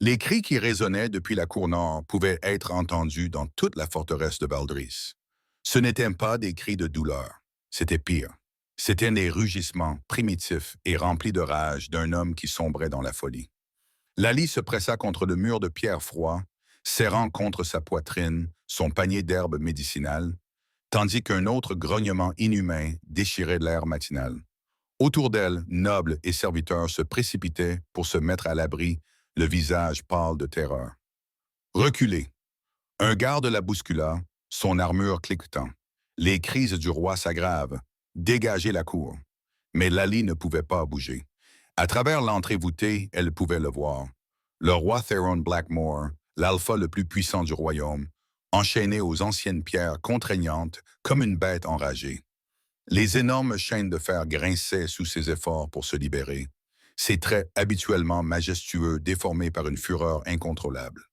Les cris qui résonnaient depuis la cour nord pouvaient être entendus dans toute la forteresse de Valdris. Ce n'étaient pas des cris de douleur, c'était pire. C'étaient des rugissements primitifs et remplis de rage d'un homme qui sombrait dans la folie. Lali se pressa contre le mur de pierre froid, serrant contre sa poitrine son panier d'herbes médicinales, tandis qu'un autre grognement inhumain déchirait l'air matinal. Autour d'elle, nobles et serviteurs se précipitaient pour se mettre à l'abri, le visage pâle de terreur. Reculez. Un garde la bouscula, son armure cliquetant. Les crises du roi s'aggravent. Dégagez la cour. Mais Lali ne pouvait pas bouger. À travers l'entrée voûtée, elle pouvait le voir. Le roi Theron Blackmore, l'alpha le plus puissant du royaume, enchaîné aux anciennes pierres contraignantes comme une bête enragée. Les énormes chaînes de fer grinçaient sous ses efforts pour se libérer, ses traits habituellement majestueux déformés par une fureur incontrôlable.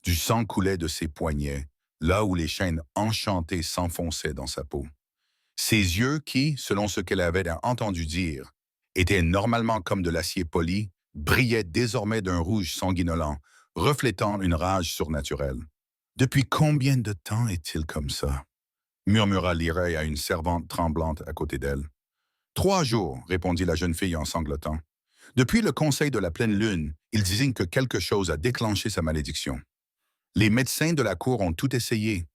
Du sang coulait de ses poignets, là où les chaînes enchantées s'enfonçaient dans sa peau. Ses yeux qui, selon ce qu'elle avait entendu dire, étaient normalement comme de l'acier poli, brillaient désormais d'un rouge sanguinolent, reflétant une rage surnaturelle. Depuis combien de temps est-il comme ça? Murmura Liray à une servante tremblante à côté d'elle. 3 jours, répondit la jeune fille en sanglotant. Depuis le conseil de la pleine lune, il désigne que quelque chose a déclenché sa malédiction. Les médecins de la cour ont tout essayé.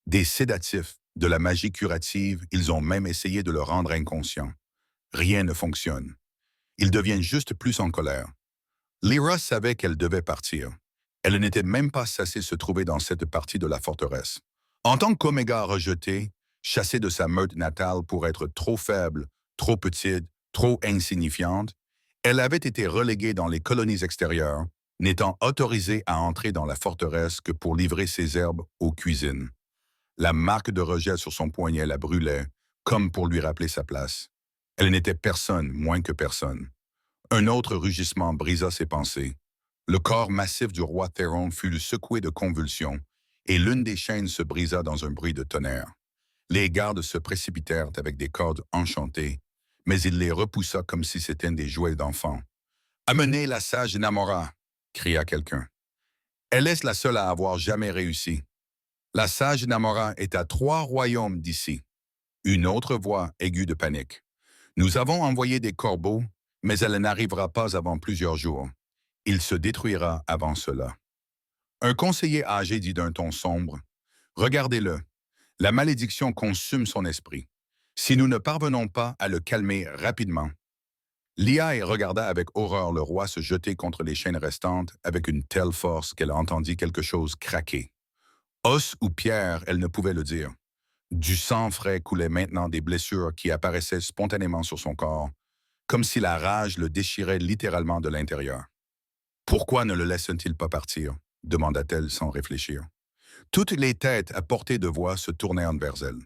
Des sédatifs, de la magie curative, ils ont même essayé de le rendre inconscient. Rien ne fonctionne. Ils deviennent juste plus en colère. Lyra savait qu'elle devait partir. Elle n'était même pas censée se trouver dans cette partie de la forteresse. En tant qu'Oméga rejeté, chassée de sa meute natale pour être trop faible, trop petite, trop insignifiante, elle avait été reléguée dans les colonies extérieures, n'étant autorisée à entrer dans la forteresse que pour livrer ses herbes aux cuisines. La marque de rejet sur son poignet la brûlait, comme pour lui rappeler sa place. Elle n'était personne moins que personne. Un autre rugissement brisa ses pensées. Le corps massif du roi Theron fut secoué de convulsions, et l'une des chaînes se brisa dans un bruit de tonnerre. Les gardes se précipitèrent avec des cordes enchantées, mais il les repoussa comme si c'étaient des jouets d'enfants. «Amenez la sage Namora!» cria quelqu'un. Elle est la seule à avoir jamais réussi. La sage Namora est à 3 royaumes d'ici. Une autre voix aiguë de panique. Nous avons envoyé des corbeaux, mais elle n'arrivera pas avant plusieurs jours. Il se détruira avant cela. Un conseiller âgé dit d'un ton sombre, «Regardez-le, la malédiction consume son esprit. Si nous ne parvenons pas à le calmer rapidement.» Liaï regarda avec horreur le roi se jeter contre les chaînes restantes avec une telle force qu'elle entendit quelque chose craquer. Os ou pierre, elle ne pouvait le dire. Du sang frais coulait maintenant des blessures qui apparaissaient spontanément sur son corps, comme si la rage le déchirait littéralement de l'intérieur. «Pourquoi ne le laisse-t-il pas partir?» demanda-t-elle sans réfléchir. Toutes les têtes à portée de voix se tournèrent vers elle.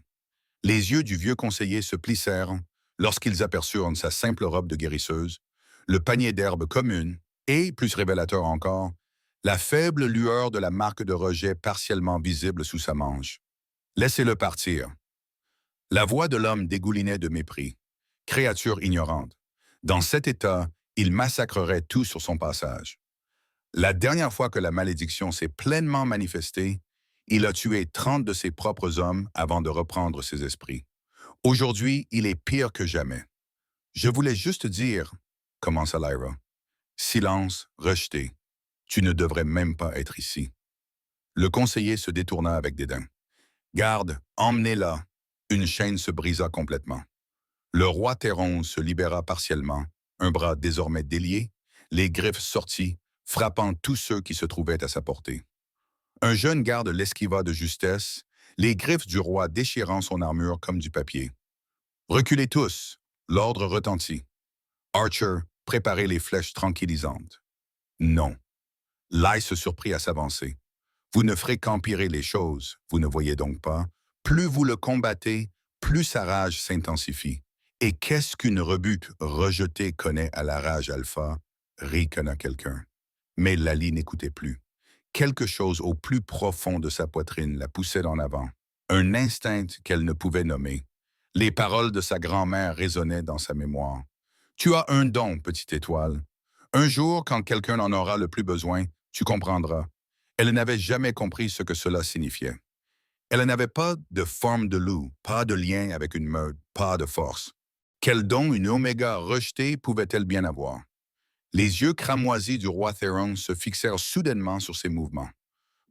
Les yeux du vieux conseiller se plissèrent lorsqu'ils aperçurent sa simple robe de guérisseuse, le panier d'herbes commune et, plus révélateur encore, la faible lueur de la marque de rejet partiellement visible sous sa manche. «Laissez-le partir.» La voix de l'homme dégoulinait de mépris. Créature ignorante. Dans cet état, il massacrerait tout sur son passage. La dernière fois que la malédiction s'est pleinement manifestée, il a tué 30 de ses propres hommes avant de reprendre ses esprits. Aujourd'hui, il est pire que jamais. «Je voulais juste dire», commença Lyra. «Silence, rejeté. Tu ne devrais même pas être ici.» Le conseiller se détourna avec dédain. «Garde, emmenez-la.» Une chaîne se brisa complètement. Le roi Théron se libéra partiellement, un bras désormais délié, les griffes sorties, frappant tous ceux qui se trouvaient à sa portée. Un jeune garde l'esquiva de justesse, les griffes du roi déchirant son armure comme du papier. «Reculez tous!» L'ordre retentit. «Archer, préparez les flèches tranquillisantes.» Non. Lai se surprit à s'avancer. «Vous ne ferez qu'empirer les choses, vous ne voyez donc pas? Plus vous le combattez, plus sa rage s'intensifie. Et qu'est-ce qu'une rebute rejetée connaît à la rage alpha?» ricana quelqu'un. Mais Lali n'écoutait plus. Quelque chose au plus profond de sa poitrine la poussait en avant. Un instinct qu'elle ne pouvait nommer. Les paroles de sa grand-mère résonnaient dans sa mémoire. «Tu as un don, petite étoile. Un jour, quand quelqu'un en aura le plus besoin, Tu comprendras. Elle n'avait jamais compris ce que cela signifiait. Elle n'avait pas de forme de loup, pas de lien avec une meute, pas de force. Quel don une Oméga rejetée pouvait-elle bien avoir? Les yeux cramoisis du roi Theron se fixèrent soudainement sur ses mouvements.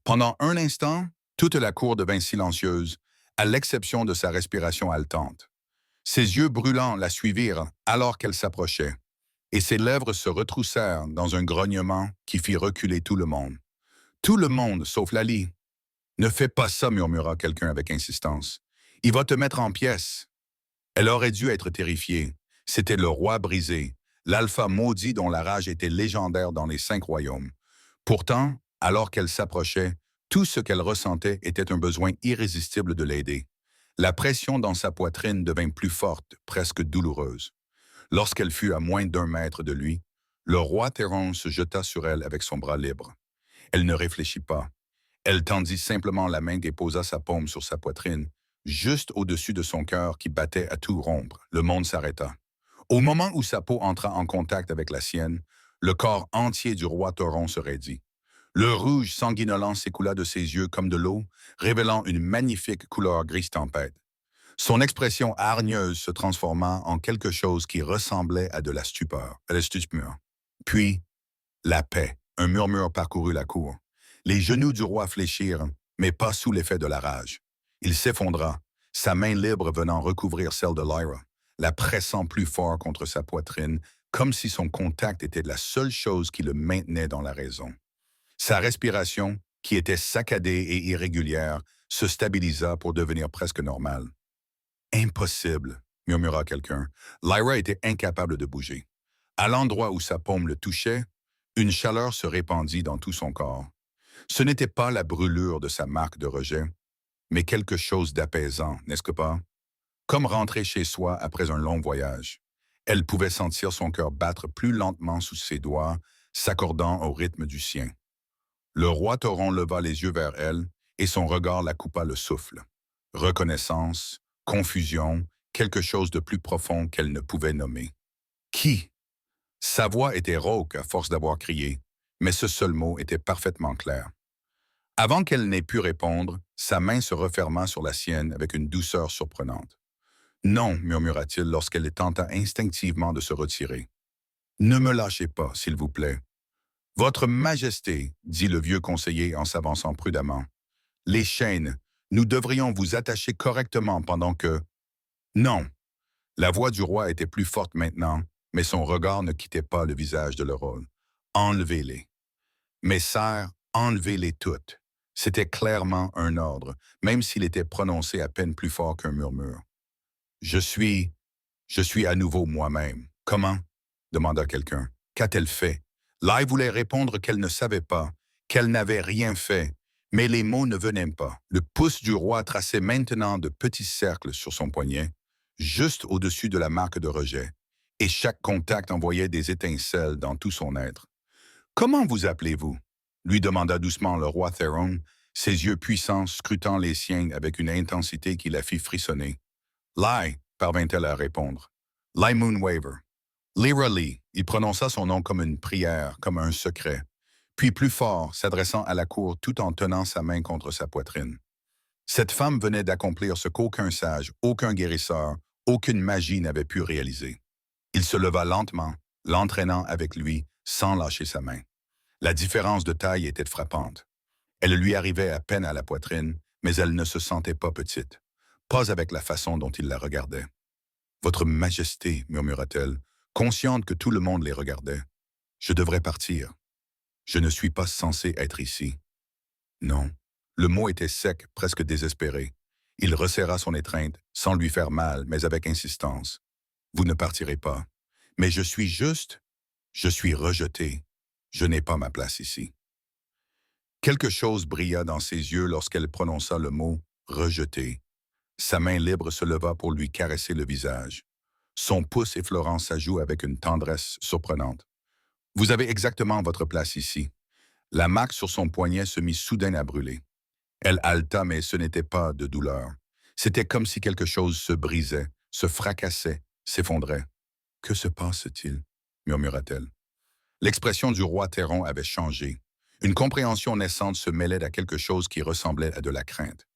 Pendant un instant, toute la cour devint silencieuse, à l'exception de sa respiration haletante. Ses yeux brûlants la suivirent alors qu'elle s'approchait, et ses lèvres se retroussèrent dans un grognement qui fit reculer tout le monde. Tout le monde, sauf Lali. Ne fais pas ça, murmura quelqu'un avec insistance. Il va te mettre en pièces. Elle aurait dû être terrifiée. C'était le roi brisé, l'alpha maudit dont la rage était légendaire dans les 5 royaumes. Pourtant, alors qu'elle s'approchait, tout ce qu'elle ressentait était un besoin irrésistible de l'aider. La pression dans sa poitrine devint plus forte, presque douloureuse. Lorsqu'elle fut à moins d'1 mètre de lui, le roi Theron se jeta sur elle avec son bras libre. Elle ne réfléchit pas. Elle tendit simplement la main et posa sa paume sur sa poitrine, juste au-dessus de son cœur qui battait à tout rompre. Le monde s'arrêta. Au moment où sa peau entra en contact avec la sienne, le corps entier du roi Theron se raidit. Le rouge sanguinolent s'écoula de ses yeux comme de l'eau, révélant une magnifique couleur grise tempête. Son expression hargneuse se transforma en quelque chose qui ressemblait à de la stupeur. Puis, la paix. Un murmure parcourut la cour. Les genoux du roi fléchirent, mais pas sous l'effet de la rage. Il s'effondra, sa main libre venant recouvrir celle de Lyra, la pressant plus fort contre sa poitrine, comme si son contact était la seule chose qui le maintenait dans la raison. Sa respiration, qui était saccadée et irrégulière, se stabilisa pour devenir presque normale. « Impossible », murmura quelqu'un. Lyra était incapable de bouger. À l'endroit où sa paume le touchait, une chaleur se répandit dans tout son corps. Ce n'était pas la brûlure de sa marque de rejet, mais quelque chose d'apaisant, n'est-ce pas? Comme rentrer chez soi après un long voyage. Elle pouvait sentir son cœur battre plus lentement sous ses doigts, s'accordant au rythme du sien. Le roi Theron leva les yeux vers elle, et son regard la coupa le souffle. Reconnaissance, confusion, quelque chose de plus profond qu'elle ne pouvait nommer. Qui? Sa voix était rauque à force d'avoir crié, mais ce seul mot était parfaitement clair. Avant qu'elle n'ait pu répondre, sa main se referma sur la sienne avec une douceur surprenante. « Non », murmura-t-il lorsqu'elle tenta instinctivement de se retirer. « Ne me lâchez pas, s'il vous plaît. »« Votre Majesté, » dit le vieux conseiller en s'avançant prudemment. « Les chaînes, nous devrions vous attacher correctement pendant que... » Non. La voix du roi était plus forte maintenant, mais son regard ne quittait pas le visage de Lerol. « Enlevez-les. »« Mes sœurs, enlevez-les toutes. » C'était clairement un ordre, même s'il était prononcé à peine plus fort qu'un murmure. « Je suis à nouveau moi-même. »« Comment ?» demanda quelqu'un. « Qu'a-t-elle fait ?» Lai voulait répondre qu'elle ne savait pas, qu'elle n'avait rien fait, mais les mots ne venaient pas. Le pouce du roi traçait maintenant de petits cercles sur son poignet, juste au-dessus de la marque de rejet, et chaque contact envoyait des étincelles dans tout son être. « Comment vous appelez-vous » lui demanda doucement le roi Theron, ses yeux puissants scrutant les siens avec une intensité qui la fit frissonner. « Lai » parvint-elle à répondre. « Lai Moonwaver. » Lyra Lee, il prononça son nom comme une prière, comme un secret, puis plus fort, s'adressant à la cour tout en tenant sa main contre sa poitrine. Cette femme venait d'accomplir ce qu'aucun sage, aucun guérisseur, aucune magie n'avait pu réaliser. Il se leva lentement, l'entraînant avec lui, sans lâcher sa main. La différence de taille était frappante. Elle lui arrivait à peine à la poitrine, mais elle ne se sentait pas petite, pas avec la façon dont il la regardait. « Votre Majesté, » murmura-t-elle, consciente que tout le monde les regardait. « Je devrais partir. Je ne suis pas censé être ici. » Non. Le mot était sec, presque désespéré. Il resserra son étreinte, sans lui faire mal, mais avec insistance. « Vous ne partirez pas. Mais je suis rejeté. Je n'ai pas ma place ici. » Quelque chose brilla dans ses yeux lorsqu'elle prononça le mot « rejeté ». Sa main libre se leva pour lui caresser le visage. Son pouce effleurant sa joue avec une tendresse surprenante. « Vous avez exactement votre place ici. » La marque sur son poignet se mit soudain à brûler. Elle haleta, mais ce n'était pas de douleur. C'était comme si quelque chose se brisait, se fracassait, s'effondrait. « Que se passe-t-il » murmura-t-elle. L'expression du roi Theron avait changé. Une compréhension naissante se mêlait à quelque chose qui ressemblait à de la crainte.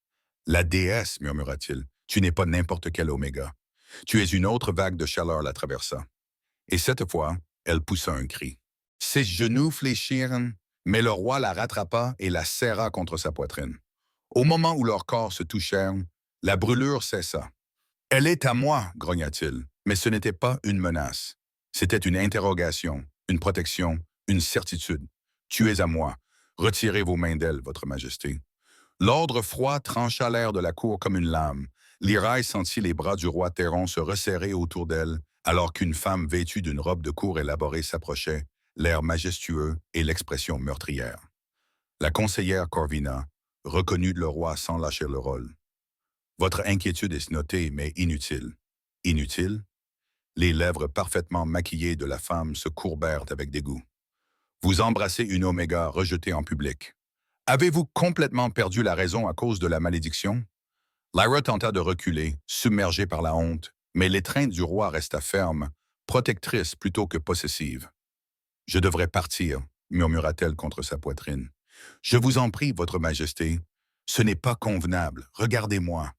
La déesse, murmura-t-il, tu n'es pas n'importe quel oméga. Tu es une autre vague de chaleur la traversa. Et cette fois, elle poussa un cri. Ses genoux fléchirent, mais le roi la rattrapa et la serra contre sa poitrine. Au moment où leurs corps se touchèrent, la brûlure cessa. Elle est à moi, grogna-t-il, mais ce n'était pas une menace. C'était une interrogation, une protection, une certitude. Tu es à moi. Retirez vos mains d'elle, votre majesté. L'ordre froid trancha l'air de la cour comme une lame. Lyraï sentit les bras du roi Théron se resserrer autour d'elle, alors qu'une femme vêtue d'une robe de cour élaborée s'approchait, l'air majestueux et l'expression meurtrière. La conseillère Corvina reconnut le roi sans lâcher le rôle. Votre inquiétude est notée, mais inutile. Inutile? Les lèvres parfaitement maquillées de la femme se courbèrent avec dégoût. Vous embrassez une oméga rejetée en public. Avez-vous complètement perdu la raison à cause de la malédiction? Lyra tenta de reculer, submergée par la honte, mais l'étreinte du roi resta ferme, protectrice plutôt que possessive. Je devrais partir, murmura-t-elle contre sa poitrine. Je vous en prie, votre majesté. Ce n'est pas convenable. Regardez-moi.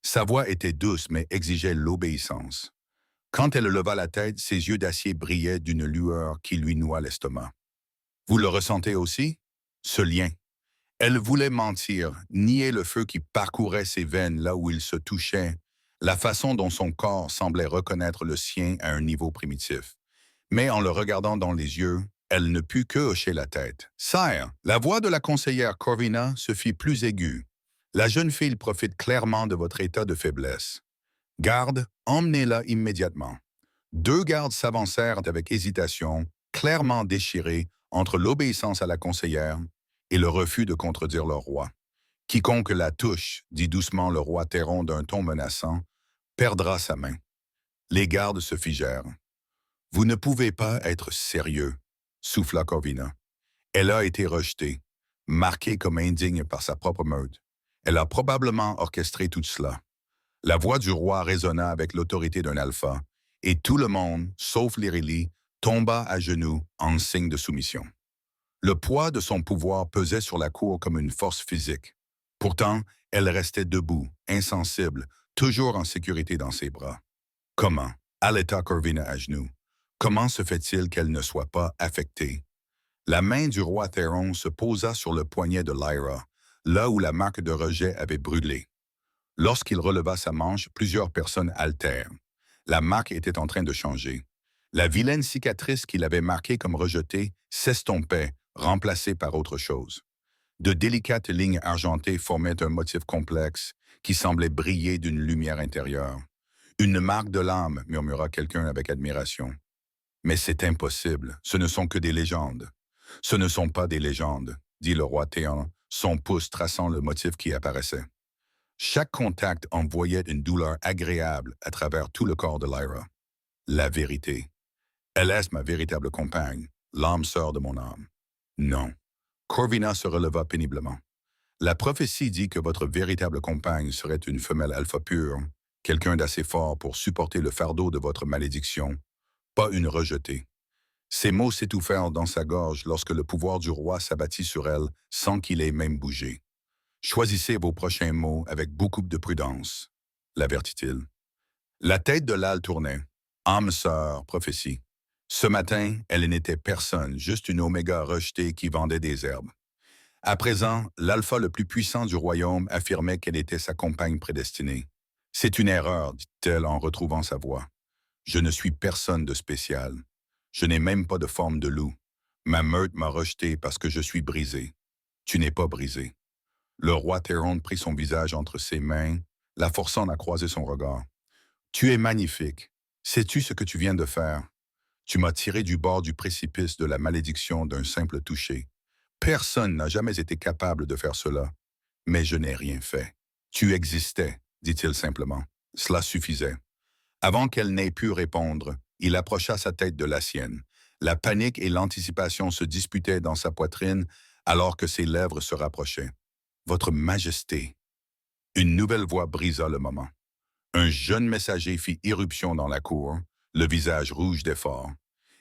Sa voix était douce, mais exigeait l'obéissance. Quand elle leva la tête, ses yeux d'acier brillaient d'une lueur qui lui noua l'estomac. Vous le ressentez aussi? Ce lien. Elle voulait mentir, nier le feu qui parcourait ses veines là où il se touchait, la façon dont son corps semblait reconnaître le sien à un niveau primitif. Mais en le regardant dans les yeux, elle ne put que hocher la tête. « Sire, la voix de la conseillère Corvina se fit plus aiguë. La jeune fille profite clairement de votre état de faiblesse. Garde, emmenez-la immédiatement. » Deux gardes s'avancèrent avec hésitation, clairement déchirés entre l'obéissance à la conseillère et le refus de contredire leur roi. « Quiconque la touche, dit doucement le roi Théron d'un ton menaçant, perdra sa main. » Les gardes se figèrent. « Vous ne pouvez pas être sérieux, » souffla Corvina. Elle a été rejetée, marquée comme indigne par sa propre meute. Elle a probablement orchestré tout cela. La voix du roi résonna avec l'autorité d'un alpha, et tout le monde, sauf Lyrili, tomba à genoux en signe de soumission. Le poids de son pouvoir pesait sur la cour comme une force physique. Pourtant, elle restait debout, insensible, toujours en sécurité dans ses bras. Comment? Alleta Corvina à genoux. Comment se fait-il qu'elle ne soit pas affectée? La main du roi Théron se posa sur le poignet de Lyra, là où la marque de rejet avait brûlé. Lorsqu'il releva sa manche, plusieurs personnes haltèrent. La marque était en train de changer. La vilaine cicatrice qu'il avait marquée comme rejetée s'estompait, remplacée par autre chose. De délicates lignes argentées formaient un motif complexe qui semblait briller d'une lumière intérieure. « Une marque de l'âme », murmura quelqu'un avec admiration. « Mais c'est impossible, ce ne sont que des légendes. »« Ce ne sont pas des légendes, » dit le roi Théon, son pouce traçant le motif qui apparaissait. Chaque contact envoyait une douleur agréable à travers tout le corps de Lyra. La vérité. Elle est ma véritable compagne, l'âme sœur de mon âme. Non. Corvina se releva péniblement. La prophétie dit que votre véritable compagne serait une femelle alpha pure, quelqu'un d'assez fort pour supporter le fardeau de votre malédiction, pas une rejetée. Ces mots s'étouffèrent dans sa gorge lorsque le pouvoir du roi s'abattit sur elle sans qu'il ait même bougé. Choisissez vos prochains mots avec beaucoup de prudence, l'avertit-il. La tête de l'âle tournait. Âme sœur, prophétie. Ce matin, elle n'était personne, juste une oméga rejetée qui vendait des herbes. À présent, l'alpha le plus puissant du royaume affirmait qu'elle était sa compagne prédestinée. C'est une erreur, dit-elle en retrouvant sa voix. Je ne suis personne de spécial. Je n'ai même pas de forme de loup. Ma meute m'a rejeté parce que je suis brisé. Tu n'es pas brisé. Le roi Théron prit son visage entre ses mains, la forçant à croiser son regard. Tu es magnifique. Sais-tu ce que tu viens de faire? Tu m'as tiré du bord du précipice de la malédiction d'un simple toucher. Personne n'a jamais été capable de faire cela. Mais je n'ai rien fait. Tu existais, dit-il simplement. Cela suffisait. Avant qu'elle n'ait pu répondre, il approcha sa tête de la sienne. La panique et l'anticipation se disputaient dans sa poitrine alors que ses lèvres se rapprochaient. « Votre Majesté !» Une nouvelle voix brisa le moment. Un jeune messager fit irruption dans la cour, le visage rouge d'effort.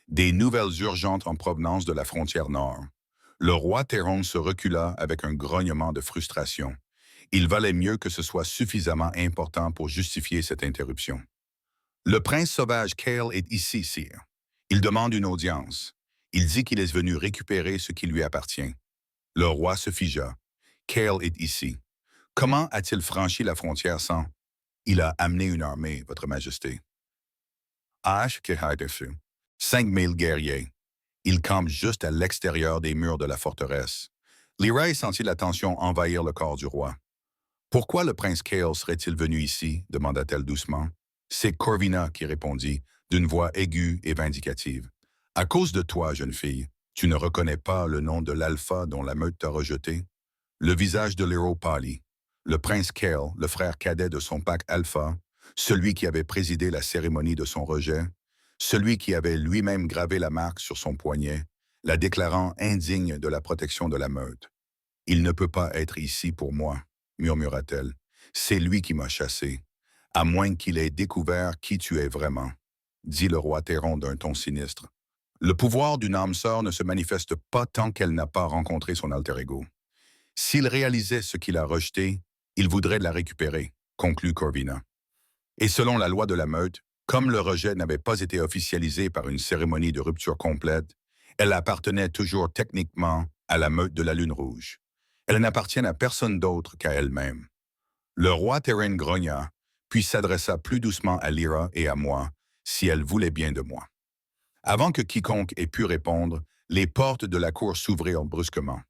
Des nouvelles urgentes en provenance de la frontière nord. Le roi Théron se recula avec un grognement de frustration. Il valait mieux que ce soit suffisamment important pour justifier cette interruption. Le prince sauvage Kale est ici, sire. Il demande une audience. Il dit qu'il est venu récupérer ce qui lui appartient. Le roi se figea. Kale est ici. Comment a-t-il franchi la frontière sans... Il a amené une armée, votre majesté. H. Kehaidefu. 5000 guerriers. Ils campent juste à l'extérieur des murs de la forteresse. Lyra sentit la tension envahir le corps du roi. Pourquoi le prince Kale serait-il venu ici? Demanda-t-elle doucement. C'est Corvina qui répondit, d'une voix aiguë et vindicative. À cause de toi, jeune fille, tu ne reconnais pas le nom de l'alpha dont la meute t'a rejeté? Le visage de l'héros pâlit. Le prince Kale, le frère cadet de son pack alpha, celui qui avait présidé la cérémonie de son rejet, celui qui avait lui-même gravé la marque sur son poignet, la déclarant indigne de la protection de la meute. « Il ne peut pas être ici pour moi, » murmura-t-elle. « C'est lui qui m'a chassé, à moins qu'il ait découvert qui tu es vraiment, » dit le roi Théron d'un ton sinistre. Le pouvoir d'une âme sœur ne se manifeste pas tant qu'elle n'a pas rencontré son alter ego. S'il réalisait ce qu'il a rejeté, il voudrait la récupérer, conclut Corvina. Et selon la loi de la meute, comme le rejet n'avait pas été officialisé par une cérémonie de rupture complète, elle appartenait toujours techniquement à la meute de la Lune Rouge. Elle n'appartient à personne d'autre qu'à elle-même. Le roi Théron grogna, puis s'adressa plus doucement à Lyra et à moi, si elle voulait bien de moi. Avant que quiconque ait pu répondre, les portes de la cour s'ouvrirent brusquement.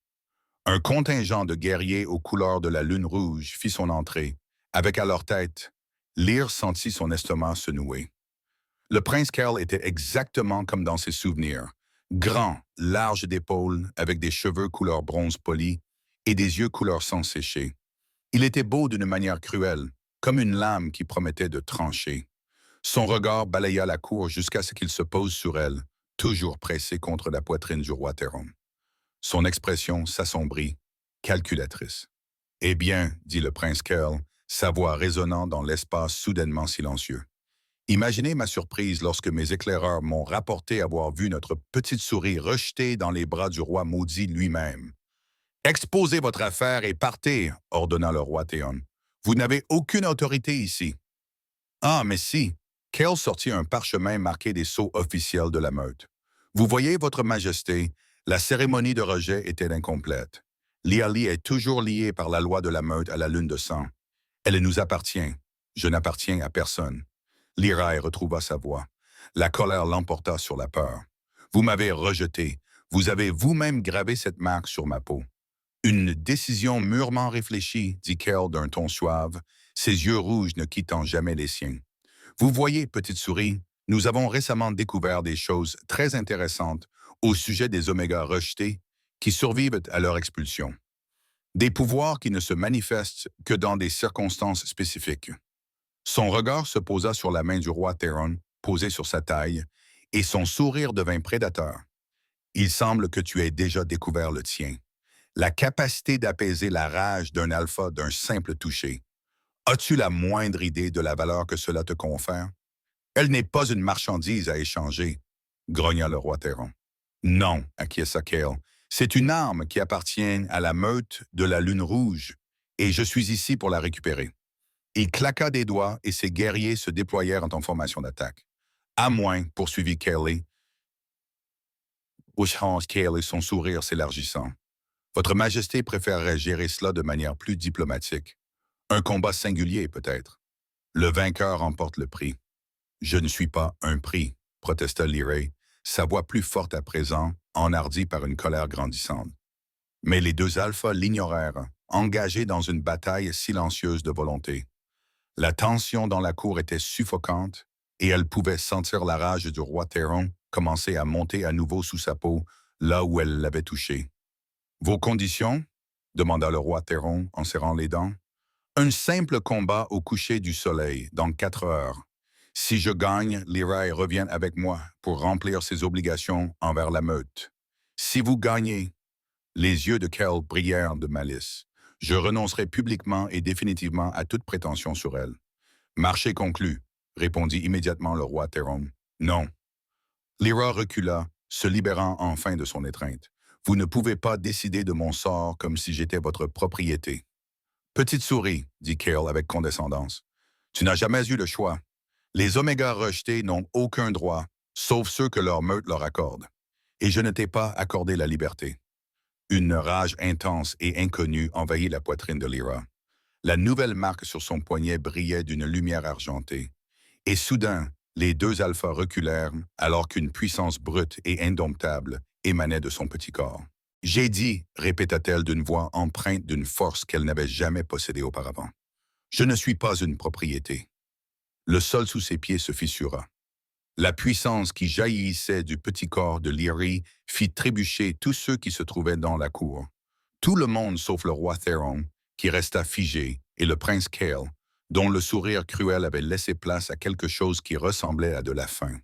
Un contingent de guerriers aux couleurs de la Lune Rouge fit son entrée, avec à leur tête, Lyra sentit son estomac se nouer. Le prince Kale était exactement comme dans ses souvenirs, grand, large d'épaules, avec des cheveux couleur bronze poli et des yeux couleur sang séché. Il était beau d'une manière cruelle, comme une lame qui promettait de trancher. Son regard balaya la cour jusqu'à ce qu'il se pose sur elle, toujours pressé contre la poitrine du roi Théron. Son expression s'assombrit, calculatrice. « Eh bien, dit le prince Kale, sa voix résonnant dans l'espace soudainement silencieux. Imaginez ma surprise lorsque mes éclaireurs m'ont rapporté avoir vu notre petite souris rejetée dans les bras du roi maudit lui-même. « Exposez votre affaire et partez, ordonna le roi Théon. Vous n'avez aucune autorité ici. » Ah, mais si. Kale sortit un parchemin marqué des sceaux officiels de la meute. Vous voyez, votre majesté, la cérémonie de rejet était incomplète. Liali est toujours liée par la loi de la meute à la lune de sang. Elle nous appartient. Je n'appartiens à personne. Lyra retrouva sa voix. La colère l'emporta sur la peur. Vous m'avez rejeté. Vous avez vous-même gravé cette marque sur ma peau. Une décision mûrement réfléchie, dit Kale d'un ton suave, ses yeux rouges ne quittant jamais les siens. Vous voyez, petite souris, nous avons récemment découvert des choses très intéressantes au sujet des omégas rejetés qui survivent à leur expulsion. Des pouvoirs qui ne se manifestent que dans des circonstances spécifiques. Son regard se posa sur la main du roi Théron, posée sur sa taille, et son sourire devint prédateur. Il semble que tu aies déjà découvert le tien. La capacité d'apaiser la rage d'un alpha d'un simple toucher. As-tu la moindre idée de la valeur que cela te confère? Elle n'est pas une marchandise à échanger, grogna le roi Théron. Non, acquiesça Kale, c'est une arme qui appartient à la meute de la Lune Rouge, et je suis ici pour la récupérer. Il claqua des doigts et ses guerriers se déployèrent en formation d'attaque. À moins, poursuivit Kale, Kale, son sourire s'élargissant. Votre Majesté préférerait gérer cela de manière plus diplomatique. Un combat singulier, peut-être. Le vainqueur remporte le prix. Je ne suis pas un prix, protesta Lyra, sa voix plus forte à présent, enhardie par une colère grandissante. Mais les deux alphas l'ignorèrent, engagés dans une bataille silencieuse de volonté. La tension dans la cour était suffocante, et elle pouvait sentir la rage du roi Théron commencer à monter à nouveau sous sa peau, là où elle l'avait touché. « Vos conditions ?» demanda le roi Théron en serrant les dents. « Un simple combat au coucher du soleil, dans 4 heures. Si je gagne, Lyra revient avec moi pour remplir ses obligations envers la meute. Si vous gagnez, » les yeux de Kale brillèrent de malice. « Je renoncerai publiquement et définitivement à toute prétention sur elle. »« Marché conclu, » répondit immédiatement le roi Théron. « Non. » Lyra recula, se libérant enfin de son étreinte. Vous ne pouvez pas décider de mon sort comme si j'étais votre propriété. Petite souris, dit Kale avec condescendance. Tu n'as jamais eu le choix. Les Oméga rejetés n'ont aucun droit, sauf ceux que leur meute leur accorde. Et je ne t'ai pas accordé la liberté. Une rage intense et inconnue envahit la poitrine de Lyra. La nouvelle marque sur son poignet brillait d'une lumière argentée. Et soudain, les deux alphas reculèrent alors qu'une puissance brute et indomptable émanait de son petit corps. J'ai dit, répéta-t-elle d'une voix empreinte d'une force qu'elle n'avait jamais possédée auparavant. Je ne suis pas une propriété. Le sol sous ses pieds se fissura. La puissance qui jaillissait du petit corps de Lyrie fit trébucher tous ceux qui se trouvaient dans la cour. Tout le monde sauf le roi Theron, qui resta figé, et le prince Kale, dont le sourire cruel avait laissé place à quelque chose qui ressemblait à de la faim.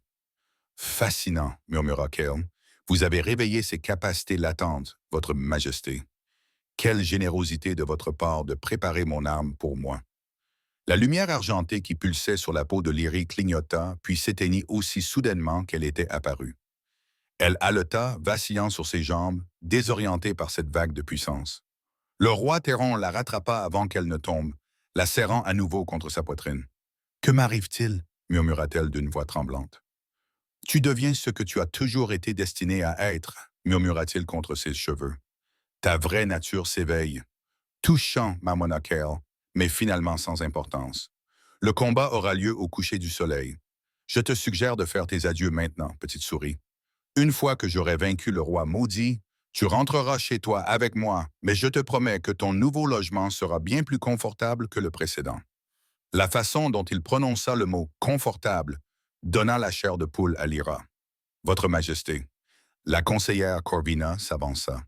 Fascinant, murmura Kale. Vous avez réveillé ces capacités latentes, votre majesté. Quelle générosité de votre part de préparer mon arme pour moi. La lumière argentée qui pulsait sur la peau de Lyrie clignota, puis s'éteignit aussi soudainement qu'elle était apparue. Elle haleta, vacillant sur ses jambes, désorientée par cette vague de puissance. Le roi Théron la rattrapa avant qu'elle ne tombe, la serrant à nouveau contre sa poitrine. « Que m'arrive-t-il » murmura-t-elle d'une voix tremblante. « Tu deviens ce que tu as toujours été destiné à être » murmura-t-il contre ses cheveux. « Ta vraie nature s'éveille. » Touchant, marmonna Kale, mais finalement sans importance. Le combat aura lieu au coucher du soleil. Je te suggère de faire tes adieux maintenant, petite souris. Une fois que j'aurai vaincu le roi maudit, tu rentreras chez toi avec moi, mais je te promets que ton nouveau logement sera bien plus confortable que le précédent. La façon dont il prononça le mot « confortable » donna la chair de poule à Lyra. Votre Majesté, la conseillère Corvina s'avança.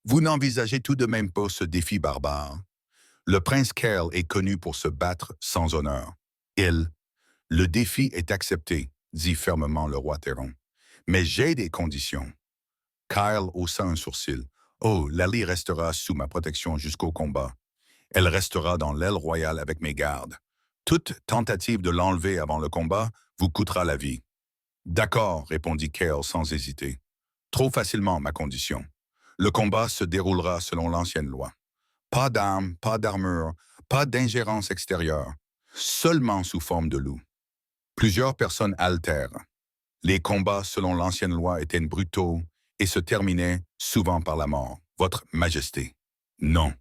Vous n'envisagez tout de même pas ce défi barbare. Le prince Kale est connu pour se battre sans honneur. Le défi est accepté, dit fermement le roi Théron. Mais j'ai des conditions. Kyle haussa un sourcil. Oh, Lally restera sous ma protection jusqu'au combat. Elle restera dans l'aile royale avec mes gardes. Toute tentative de l'enlever avant le combat vous coûtera la vie. D'accord, répondit Kale sans hésiter. Trop facilement, ma condition. Le combat se déroulera selon l'ancienne loi. Pas d'armes, pas d'armure, pas d'ingérence extérieure, seulement sous forme de loup. Plusieurs personnes altèrent. Les combats selon l'ancienne loi étaient brutaux et se terminaient souvent par la mort. Votre Majesté. Non.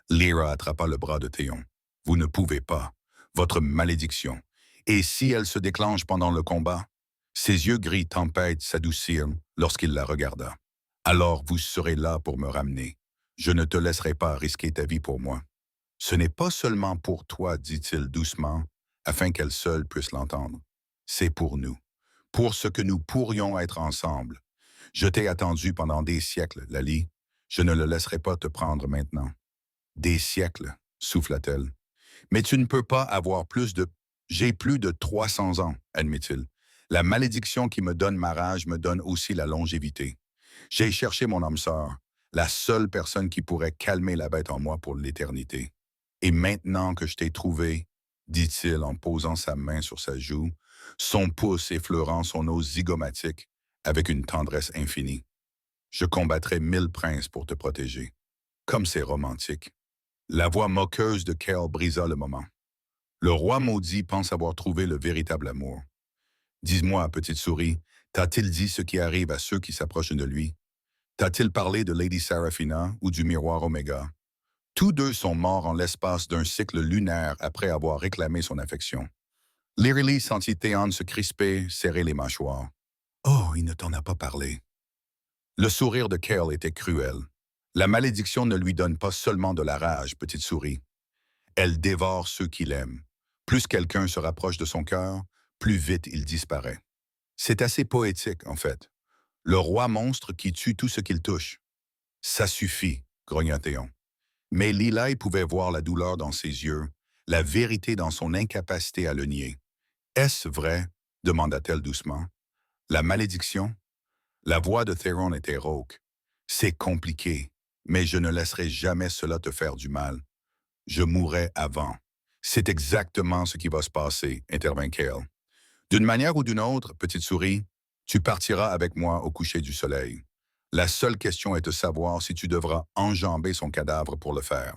Lyra attrapa le bras de Théon. Vous ne pouvez pas. Votre malédiction. Et si elle se déclenche pendant le combat? Ses yeux gris tempête s'adoucirent lorsqu'il la regarda. Alors vous serez là pour me ramener. Je ne te laisserai pas risquer ta vie pour moi. Ce n'est pas seulement pour toi, dit-il doucement, afin qu'elle seule puisse l'entendre. C'est pour nous. Pour ce que nous pourrions être ensemble. Je t'ai attendu pendant des siècles, Lally. Je ne le laisserai pas te prendre maintenant. Des siècles, souffla-t-elle. Mais tu ne peux pas avoir plus de... J'ai plus de 300 ans, admit-il. La malédiction qui me donne ma rage me donne aussi la longévité. J'ai cherché mon âme sœur, la seule personne qui pourrait calmer la bête en moi pour l'éternité. Et maintenant que je t'ai trouvé, dit-il en posant sa main sur sa joue, son pouce effleurant son os zygomatique avec une tendresse infinie. Je combattrai 1000 princes pour te protéger. Comme c'est romantique. La voix moqueuse de Kale brisa le moment. Le roi maudit pense avoir trouvé le véritable amour. Dis-moi, petite souris, t'a-t-il dit ce qui arrive à ceux qui s'approchent de lui? T'a-t-il parlé de Lady Seraphina ou du miroir Oméga? Tous deux sont morts en l'espace d'un cycle lunaire après avoir réclamé son affection. Lyrie sentit Théon se crisper, serrer les mâchoires. « Oh, il ne t'en a pas parlé. » Le sourire de Kale était cruel. La malédiction ne lui donne pas seulement de la rage, petite souris. Elle dévore ceux qu'il aime. Plus quelqu'un se rapproche de son cœur, plus vite il disparaît. C'est assez poétique, en fait. Le roi monstre qui tue tout ce qu'il touche. Ça suffit, grogna Théon. Mais Lilai pouvait voir la douleur dans ses yeux, la vérité dans son incapacité à le nier. Est-ce vrai? Demanda-t-elle doucement. La malédiction? La voix de Théron était rauque. C'est compliqué, mais je ne laisserai jamais cela te faire du mal. Je mourrai avant. C'est exactement ce qui va se passer, intervint Kale. D'une manière ou d'une autre, petite souris, tu partiras avec moi au coucher du soleil. La seule question est de savoir si tu devras enjamber son cadavre pour le faire.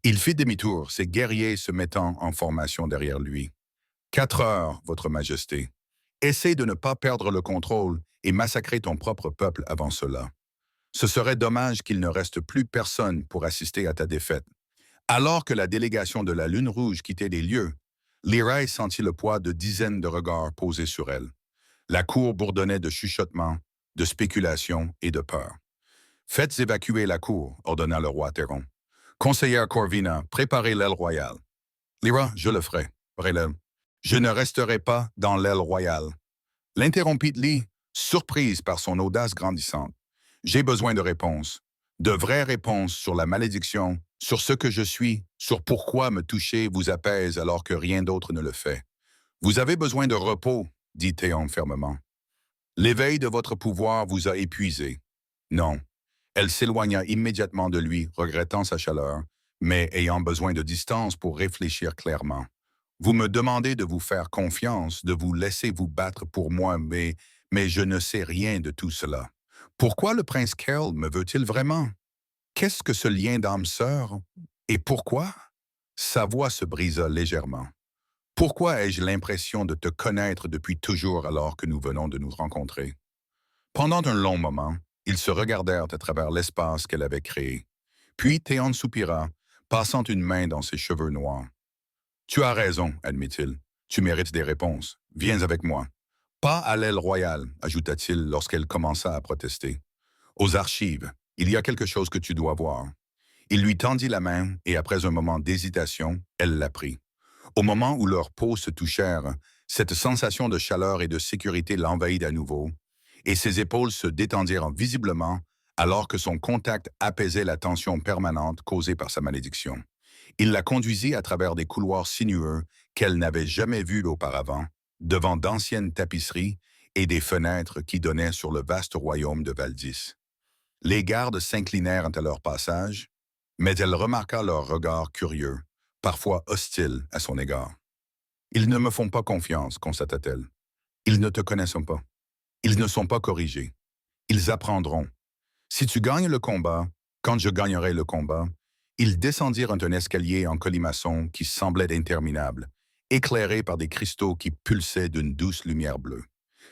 Il fit demi-tour, ses guerriers se mettant en formation derrière lui. 4 heures, Votre Majesté. Essaie de ne pas perdre le contrôle et massacrer ton propre peuple avant cela. Ce serait dommage qu'il ne reste plus personne pour assister à ta défaite. Alors que la délégation de la Lune Rouge quittait les lieux, Lyrae sentit le poids de dizaines de regards posés sur elle. La cour bourdonnait de chuchotements, de spéculations et de peur. Faites évacuer la cour, ordonna le roi Théron. Conseillère Corvina, préparez l'aile royale. Lyra, je le ferai. Prélaine. Je ne resterai pas dans l'aile royale. L'interrompit Lee, surprise par son audace grandissante. J'ai besoin de réponses. De vraies réponses sur la malédiction, sur ce que je suis, sur pourquoi me toucher vous apaise alors que rien d'autre ne le fait. Vous avez besoin de repos, dit Théon fermement. L'éveil de votre pouvoir vous a épuisé. Non. Elle s'éloigna immédiatement de lui, regrettant sa chaleur, mais ayant besoin de distance pour réfléchir clairement. Vous me demandez de vous faire confiance, de vous laisser vous battre pour moi, mais je ne sais rien de tout cela. Pourquoi le prince Kell me veut-il vraiment? Qu'est-ce que ce lien d'âme sœur? Et pourquoi? Sa voix se brisa légèrement. Pourquoi ai-je l'impression de te connaître depuis toujours alors que nous venons de nous rencontrer? Pendant un long moment, ils se regardèrent à travers l'espace qu'elle avait créé. Puis Théon soupira, passant une main dans ses cheveux noirs. Tu as raison, admit-il. Tu mérites des réponses. Viens avec moi. Pas à l'aile royale, ajouta-t-il lorsqu'elle commença à protester. Aux archives, il y a quelque chose que tu dois voir. Il lui tendit la main et après un moment d'hésitation, elle la prit. Au moment où leurs peaux se touchèrent, cette sensation de chaleur et de sécurité l'envahit à nouveau, et ses épaules se détendirent visiblement alors que son contact apaisait la tension permanente causée par sa malédiction. Il la conduisit à travers des couloirs sinueux qu'elle n'avait jamais vus auparavant, devant d'anciennes tapisseries et des fenêtres qui donnaient sur le vaste royaume de Valdis. Les gardes s'inclinèrent à leur passage, mais elle remarqua leur regard curieux, parfois hostile à son égard. Ils ne me font pas confiance, constata-t-elle. Ils ne te connaissent pas. Ils ne sont pas corrigés. Ils apprendront. Si tu gagnes le combat, quand je gagnerai le combat, ils descendirent un escalier en colimaçon qui semblait interminable, éclairé par des cristaux qui pulsaient d'une douce lumière bleue.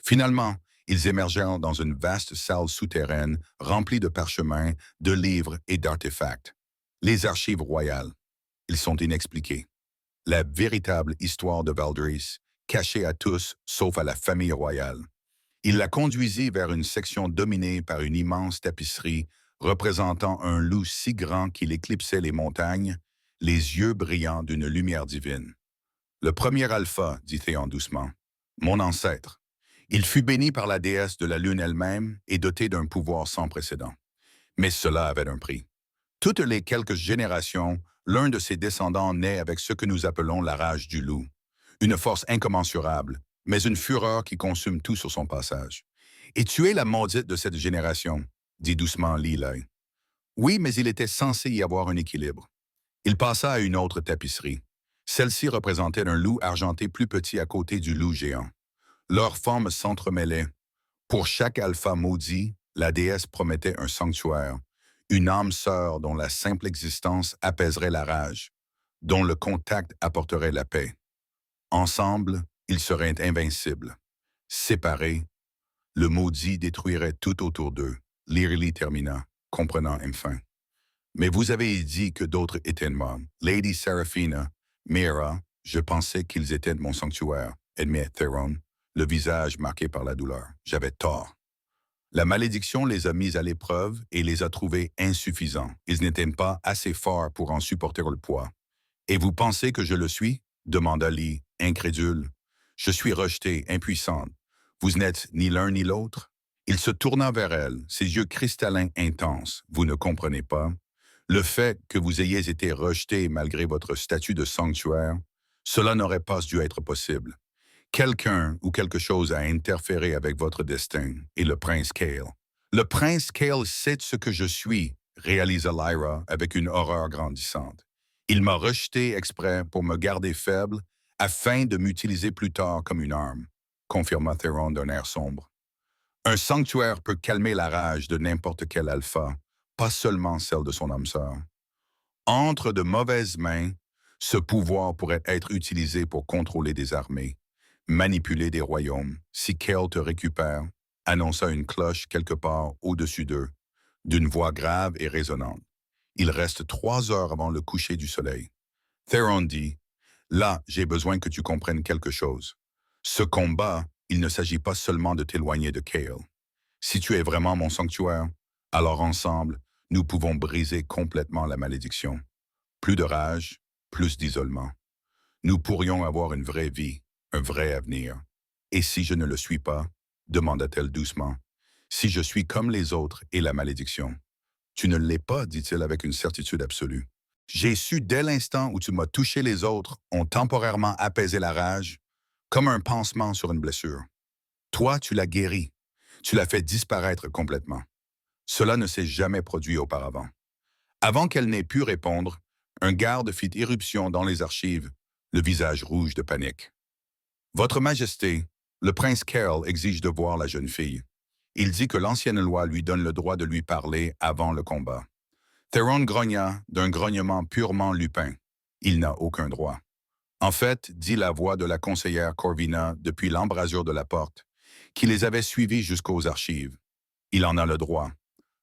Finalement, ils émergèrent dans une vaste salle souterraine remplie de parchemins, de livres et d'artefacts. Les archives royales. Ils sont inexpliqués. La véritable histoire de Valdris, cachée à tous sauf à la famille royale. Il la conduisit vers une section dominée par une immense tapisserie représentant un loup si grand qu'il éclipsait les montagnes, les yeux brillants d'une lumière divine. Le premier alpha, dit Théon doucement, mon ancêtre. Il fut béni par la déesse de la lune elle-même et doté d'un pouvoir sans précédent. Mais cela avait un prix. Toutes les quelques générations, l'un de ses descendants naît avec ce que nous appelons la rage du loup. Une force incommensurable, mais une fureur qui consume tout sur son passage. Et tu es la maudite de cette génération, dit doucement Lilay. Oui, mais il était censé y avoir un équilibre. Il passa à une autre tapisserie. Celle-ci représentait un loup argenté plus petit à côté du loup géant. Leurs formes s'entremêlaient. Pour chaque alpha maudit, la déesse promettait un sanctuaire, une âme sœur dont la simple existence apaiserait la rage, dont le contact apporterait la paix. Ensemble, ils seraient invincibles. Séparés, le maudit détruirait tout autour d'eux. Lyrie termina, comprenant enfin. Mais vous avez dit que d'autres étaient morts. Lady Seraphina, Mira, je pensais qu'ils étaient de mon sanctuaire, admet Théron, le visage marqué par la douleur. J'avais tort. La malédiction les a mis à l'épreuve et les a trouvés insuffisants. Ils n'étaient pas assez forts pour en supporter le poids. Et vous pensez que je le suis? Demanda Lee, incrédule. Je suis rejetée, impuissante. Vous n'êtes ni l'un ni l'autre? Il se tourna vers elle, ses yeux cristallins intenses. Vous ne comprenez pas? Le fait que vous ayez été rejeté malgré votre statut de sanctuaire, cela n'aurait pas dû être possible. Quelqu'un ou quelque chose a interféré avec votre destin, et le prince Kale. Le prince Kale sait ce que je suis, réalisa Lyra avec une horreur grandissante. Il m'a rejeté exprès pour me garder faible, afin de m'utiliser plus tard comme une arme, confirma Théron d'un air sombre. Un sanctuaire peut calmer la rage de n'importe quel alpha, pas seulement celle de son âme sœur. Entre de mauvaises mains, ce pouvoir pourrait être utilisé pour contrôler des armées, manipuler des royaumes. Si Kale te récupère, annonça une cloche quelque part au-dessus d'eux, d'une voix grave et résonnante. Il reste 3 heures avant le coucher du soleil. Theron dit, là, j'ai besoin que tu comprennes quelque chose. Ce combat, il ne s'agit pas seulement de t'éloigner de Kale. Si tu es vraiment mon sanctuaire, alors ensemble, nous pouvons briser complètement la malédiction. Plus de rage, plus d'isolement. Nous pourrions avoir une vraie vie, un vrai avenir. Et si je ne le suis pas, demanda-t-elle doucement, si je suis comme les autres et la malédiction. Tu ne l'es pas, dit-il avec une certitude absolue. J'ai su dès l'instant où tu m'as touché les autres ont temporairement apaisé la rage, comme un pansement sur une blessure. Toi, tu l'as guéri. Tu l'as fait disparaître complètement. Cela ne s'est jamais produit auparavant. Avant qu'elle n'ait pu répondre, un garde fit irruption dans les archives, le visage rouge de panique. Votre Majesté, le prince Carol exige de voir la jeune fille. Il dit que l'ancienne loi lui donne le droit de lui parler avant le combat. Theron grogna d'un grognement purement lupin. Il n'a aucun droit. En fait, dit la voix de la conseillère Corvina depuis l'embrasure de la porte, qui les avait suivis jusqu'aux archives. Il en a le droit.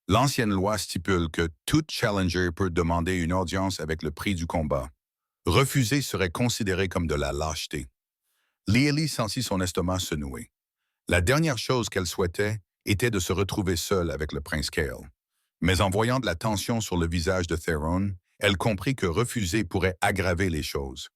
L'ancienne loi stipule que tout challenger peut demander une audience avec le prix du combat. Refuser serait considéré comme de la lâcheté. Lealie sentit son estomac se nouer. La dernière chose qu'elle souhaitait était de se retrouver seule avec le prince Cale. Mais en voyant de la tension sur le visage de Theron, elle comprit que refuser pourrait aggraver les choses.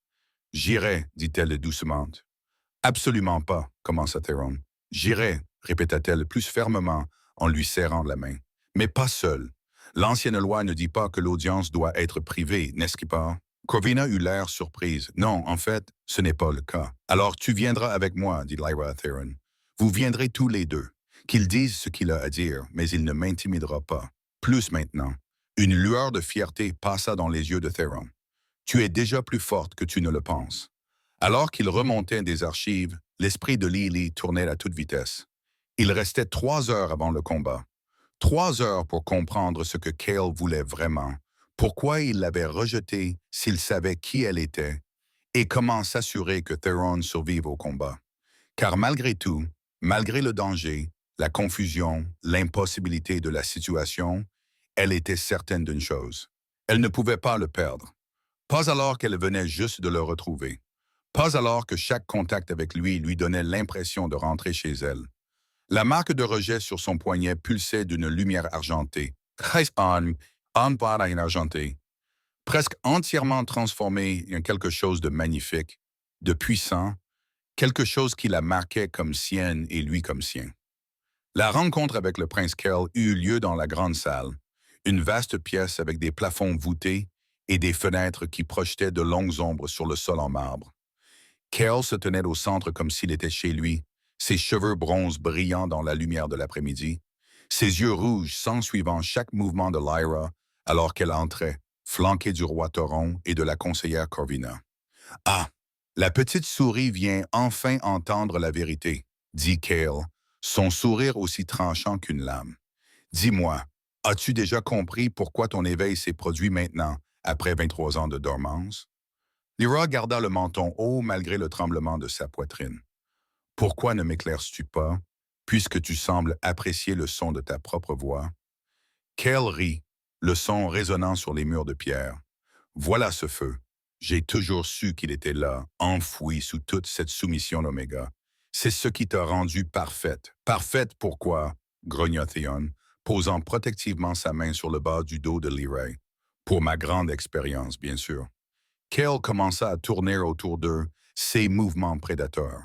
« J'irai, dit-elle doucement. « Absolument pas, commença Theron. « J'irai, répéta-t-elle plus fermement en lui serrant la main. « Mais pas seule. L'ancienne loi ne dit pas que l'audience doit être privée, n'est-ce pas? » Corvina eut l'air surprise. « Non, en fait, ce n'est pas le cas. »« Alors tu viendras avec moi, dit Lyra à Theron. « Vous viendrez tous les deux. Qu'il dise ce qu'il a à dire, mais il ne m'intimidera pas. Plus maintenant. » Une lueur de fierté passa dans les yeux de Theron. « Tu es déjà plus forte que tu ne le penses. » Alors qu'il remontait des archives, l'esprit de Lealie tournait à toute vitesse. Il restait 3 heures avant le combat. 3 heures pour comprendre ce que Cale voulait vraiment, pourquoi il l'avait rejetée s'il savait qui elle était, et comment s'assurer que Theron survive au combat. Car malgré tout, malgré le danger, la confusion, l'impossibilité de la situation, elle était certaine d'une chose. Elle ne pouvait pas le perdre. Pas alors qu'elle venait juste de le retrouver. Pas alors que chaque contact avec lui donnait l'impression de rentrer chez elle. La marque de rejet sur son poignet pulsait d'une lumière argentée, argentée, presque entièrement transformée en quelque chose de magnifique, de puissant, quelque chose qui la marquait comme sienne et lui comme sien. La rencontre avec le prince Cale eut lieu dans la grande salle, une vaste pièce avec des plafonds voûtés et des fenêtres qui projetaient de longues ombres sur le sol en marbre. Cale se tenait au centre comme s'il était chez lui, ses cheveux bronze brillant dans la lumière de l'après-midi, ses yeux rouges s'ensuivant chaque mouvement de Lyra alors qu'elle entrait, flanquée du roi Thoron et de la conseillère Corvina. « Ah, la petite souris vient enfin entendre la vérité, » dit Cale, son sourire aussi tranchant qu'une lame. « Dis-moi, as-tu déjà compris pourquoi ton éveil s'est produit maintenant, après 23 ans de dormance? » Lyra garda le menton haut malgré le tremblement de sa poitrine. « Pourquoi ne m'éclaires-tu pas, puisque tu sembles apprécier le son de ta propre voix? » Cale rit, le son résonnant sur les murs de pierre. « Voilà ce feu. J'ai toujours su qu'il était là, enfoui sous toute cette soumission d'Oméga. C'est ce qui t'a rendue parfaite. Parfaite pourquoi? » grogna Theon, posant protectivement sa main sur le bas du dos de Lyra. « Pour ma grande expérience, bien sûr. » Cale commença à tourner autour d'eux, ses mouvements prédateurs.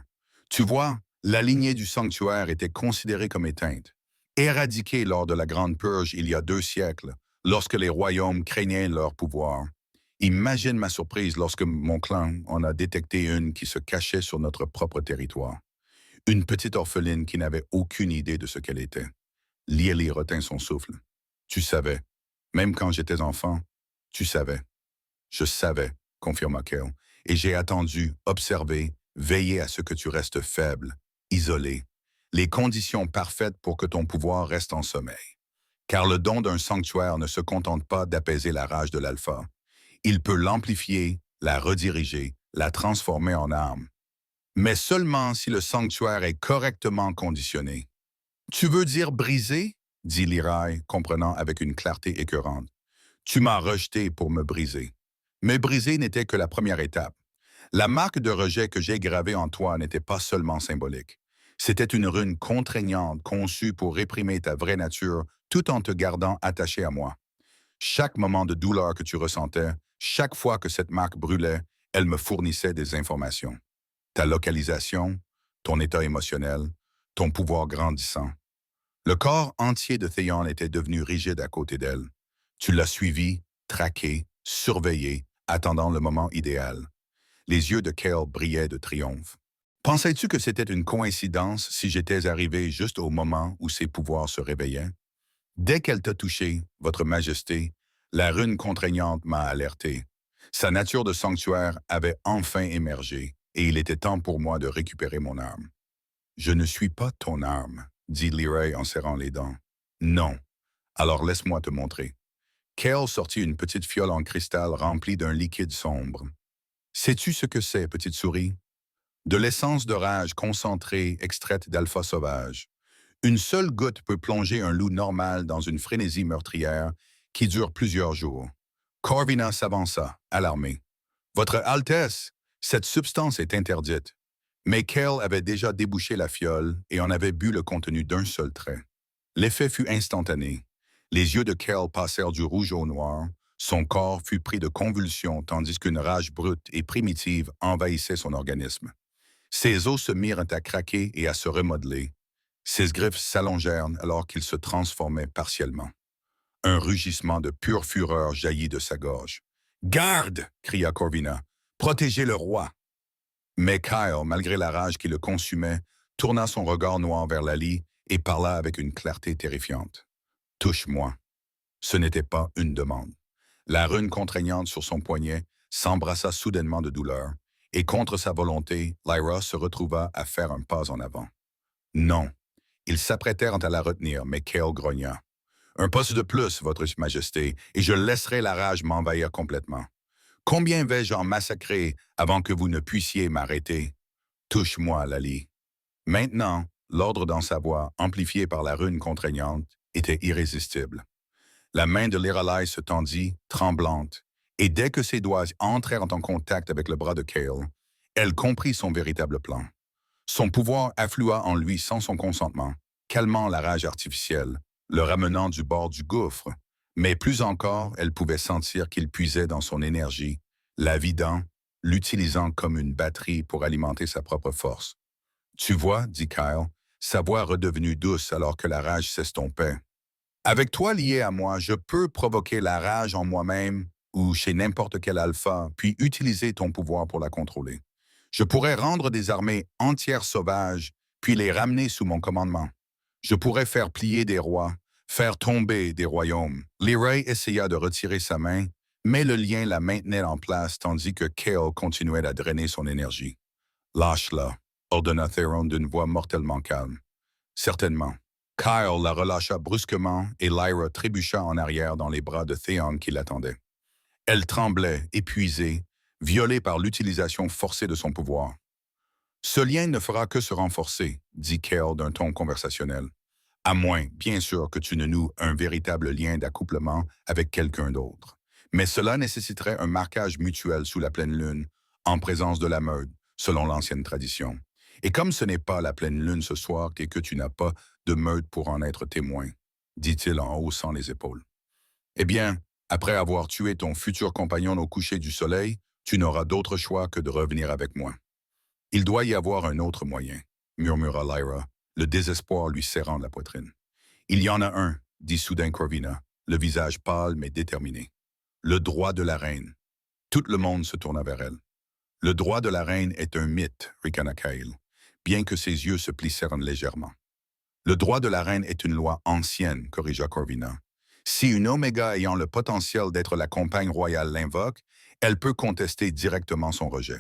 Tu vois, la lignée du sanctuaire était considérée comme éteinte, éradiquée lors de la Grande Purge il y a 2 siècles, lorsque les royaumes craignaient leur pouvoir. Imagine ma surprise lorsque mon clan en a détecté une qui se cachait sur notre propre territoire. Une petite orpheline qui n'avait aucune idée de ce qu'elle était. Lealie retint son souffle. Tu savais. Même quand j'étais enfant, tu savais. Je savais, confirma Cale, et j'ai attendu, observé, veillé à ce que tu restes faible, isolé. les conditions parfaites pour que ton pouvoir reste en sommeil. Car le don d'un sanctuaire ne se contente pas d'apaiser la rage de l'alpha. Il peut l'amplifier, la rediriger, la transformer en arme. Mais seulement si le sanctuaire est correctement conditionné. Tu veux dire brisé? Dit Lirai, comprenant avec une clarté écœurante. Tu m'as rejeté pour me briser. Mais briser n'était que la première étape. La marque de rejet que j'ai gravée en toi n'était pas seulement symbolique. C'était une rune contraignante conçue pour réprimer ta vraie nature tout en te gardant attaché à moi. Chaque moment de douleur que tu ressentais, chaque fois que cette marque brûlait, elle me fournissait des informations. Ta localisation, ton état émotionnel, ton pouvoir grandissant. Le corps entier de Théon était devenu rigide à côté d'elle. Tu l'as suivi, traqué, surveillé, attendant le moment idéal. Les yeux de Kale brillaient de triomphe. Pensais-tu que c'était une coïncidence si j'étais arrivé juste au moment où ses pouvoirs se réveillaient? Dès qu'elle t'a touché, Votre Majesté, la rune contraignante m'a alerté. Sa nature de sanctuaire avait enfin émergé, et il était temps pour moi de récupérer mon arme. Je ne suis pas ton arme, dit Lirai en serrant les dents. Non. Alors laisse-moi te montrer. Kale sortit une petite fiole en cristal remplie d'un liquide sombre. Sais-tu ce que c'est, petite souris? De l'essence de rage concentrée extraite d'alpha sauvage. Une seule goutte peut plonger un loup normal dans une frénésie meurtrière qui dure plusieurs jours. Corvina s'avança, alarmée. Votre Altesse, cette substance est interdite. Mais Kale avait déjà débouché la fiole et en avait bu le contenu d'un seul trait. L'effet fut instantané. Les yeux de Kale passèrent du rouge au noir, son corps fut pris de convulsions tandis qu'une rage brute et primitive envahissait son organisme. Ses os se mirent à craquer et à se remodeler. Ses griffes s'allongèrent alors qu'il se transformait partiellement. Un rugissement de pure fureur jaillit de sa gorge. « Garde! » cria Corvina. « Protégez le roi! » Mais Kyle, malgré la rage qui le consumait, tourna son regard noir vers Lali et parla avec une clarté terrifiante. « Touche-moi. » Ce n'était pas une demande. La rune contraignante sur son poignet s'embrassa soudainement de douleur, et contre sa volonté, Lyra se retrouva à faire un pas en avant. Non. Ils s'apprêtèrent à la retenir, mais Kale grogna. « Un poste de plus, Votre Majesté, et je laisserai la rage m'envahir complètement. Combien vais-je en massacrer avant que vous ne puissiez m'arrêter? Touche-moi, Lali. » Maintenant, l'ordre dans sa voix, amplifié par la rune contraignante, était irrésistible. La main de Liralai se tendit, tremblante, et dès que ses doigts entrèrent en contact avec le bras de Kale, elle comprit son véritable plan. Son pouvoir afflua en lui sans son consentement, calmant la rage artificielle, le ramenant du bord du gouffre, mais plus encore, elle pouvait sentir qu'il puisait dans son énergie, la vidant, l'utilisant comme une batterie pour alimenter sa propre force. « Tu vois, dit Kyle, sa voix redevenue douce alors que la rage s'estompait. Avec toi lié à moi, je peux provoquer la rage en moi-même ou chez n'importe quel alpha, puis utiliser ton pouvoir pour la contrôler. Je pourrais rendre des armées entières sauvages, puis les ramener sous mon commandement. Je pourrais faire plier des rois, faire tomber des royaumes. » Lirai essaya de retirer sa main, mais le lien la maintenait en place tandis que Kale continuait à drainer son énergie. « Lâche-la, » ordonna Theron d'une voix mortellement calme. « Certainement. » Kyle la relâcha brusquement et Lyra trébucha en arrière dans les bras de Theon qui l'attendait. Elle tremblait, épuisée, violée par l'utilisation forcée de son pouvoir. « Ce lien ne fera que se renforcer, » dit Kale d'un ton conversationnel. « À moins, bien sûr, que tu ne noues un véritable lien d'accouplement avec quelqu'un d'autre. Mais cela nécessiterait un marquage mutuel sous la pleine lune, en présence de la meute, selon l'ancienne tradition. Et comme ce n'est pas la pleine lune ce soir et que tu n'as pas de meute pour en être témoin, dit-il en haussant les épaules. Eh bien, après avoir tué ton futur compagnon au coucher du soleil, tu n'auras d'autre choix que de revenir avec moi. Il doit y avoir un autre moyen, murmura Lyra, le désespoir lui serrant la poitrine. Il y en a un, dit soudain Corvina, le visage pâle mais déterminé. Le droit de la reine. Tout le monde se tourna vers elle. Le droit de la reine est un mythe, ricana Kyle, bien que ses yeux se plissèrent légèrement. Le droit de la reine est une loi ancienne, corrigea Corvina. Si une Oméga ayant le potentiel d'être la compagne royale l'invoque, elle peut contester directement son rejet.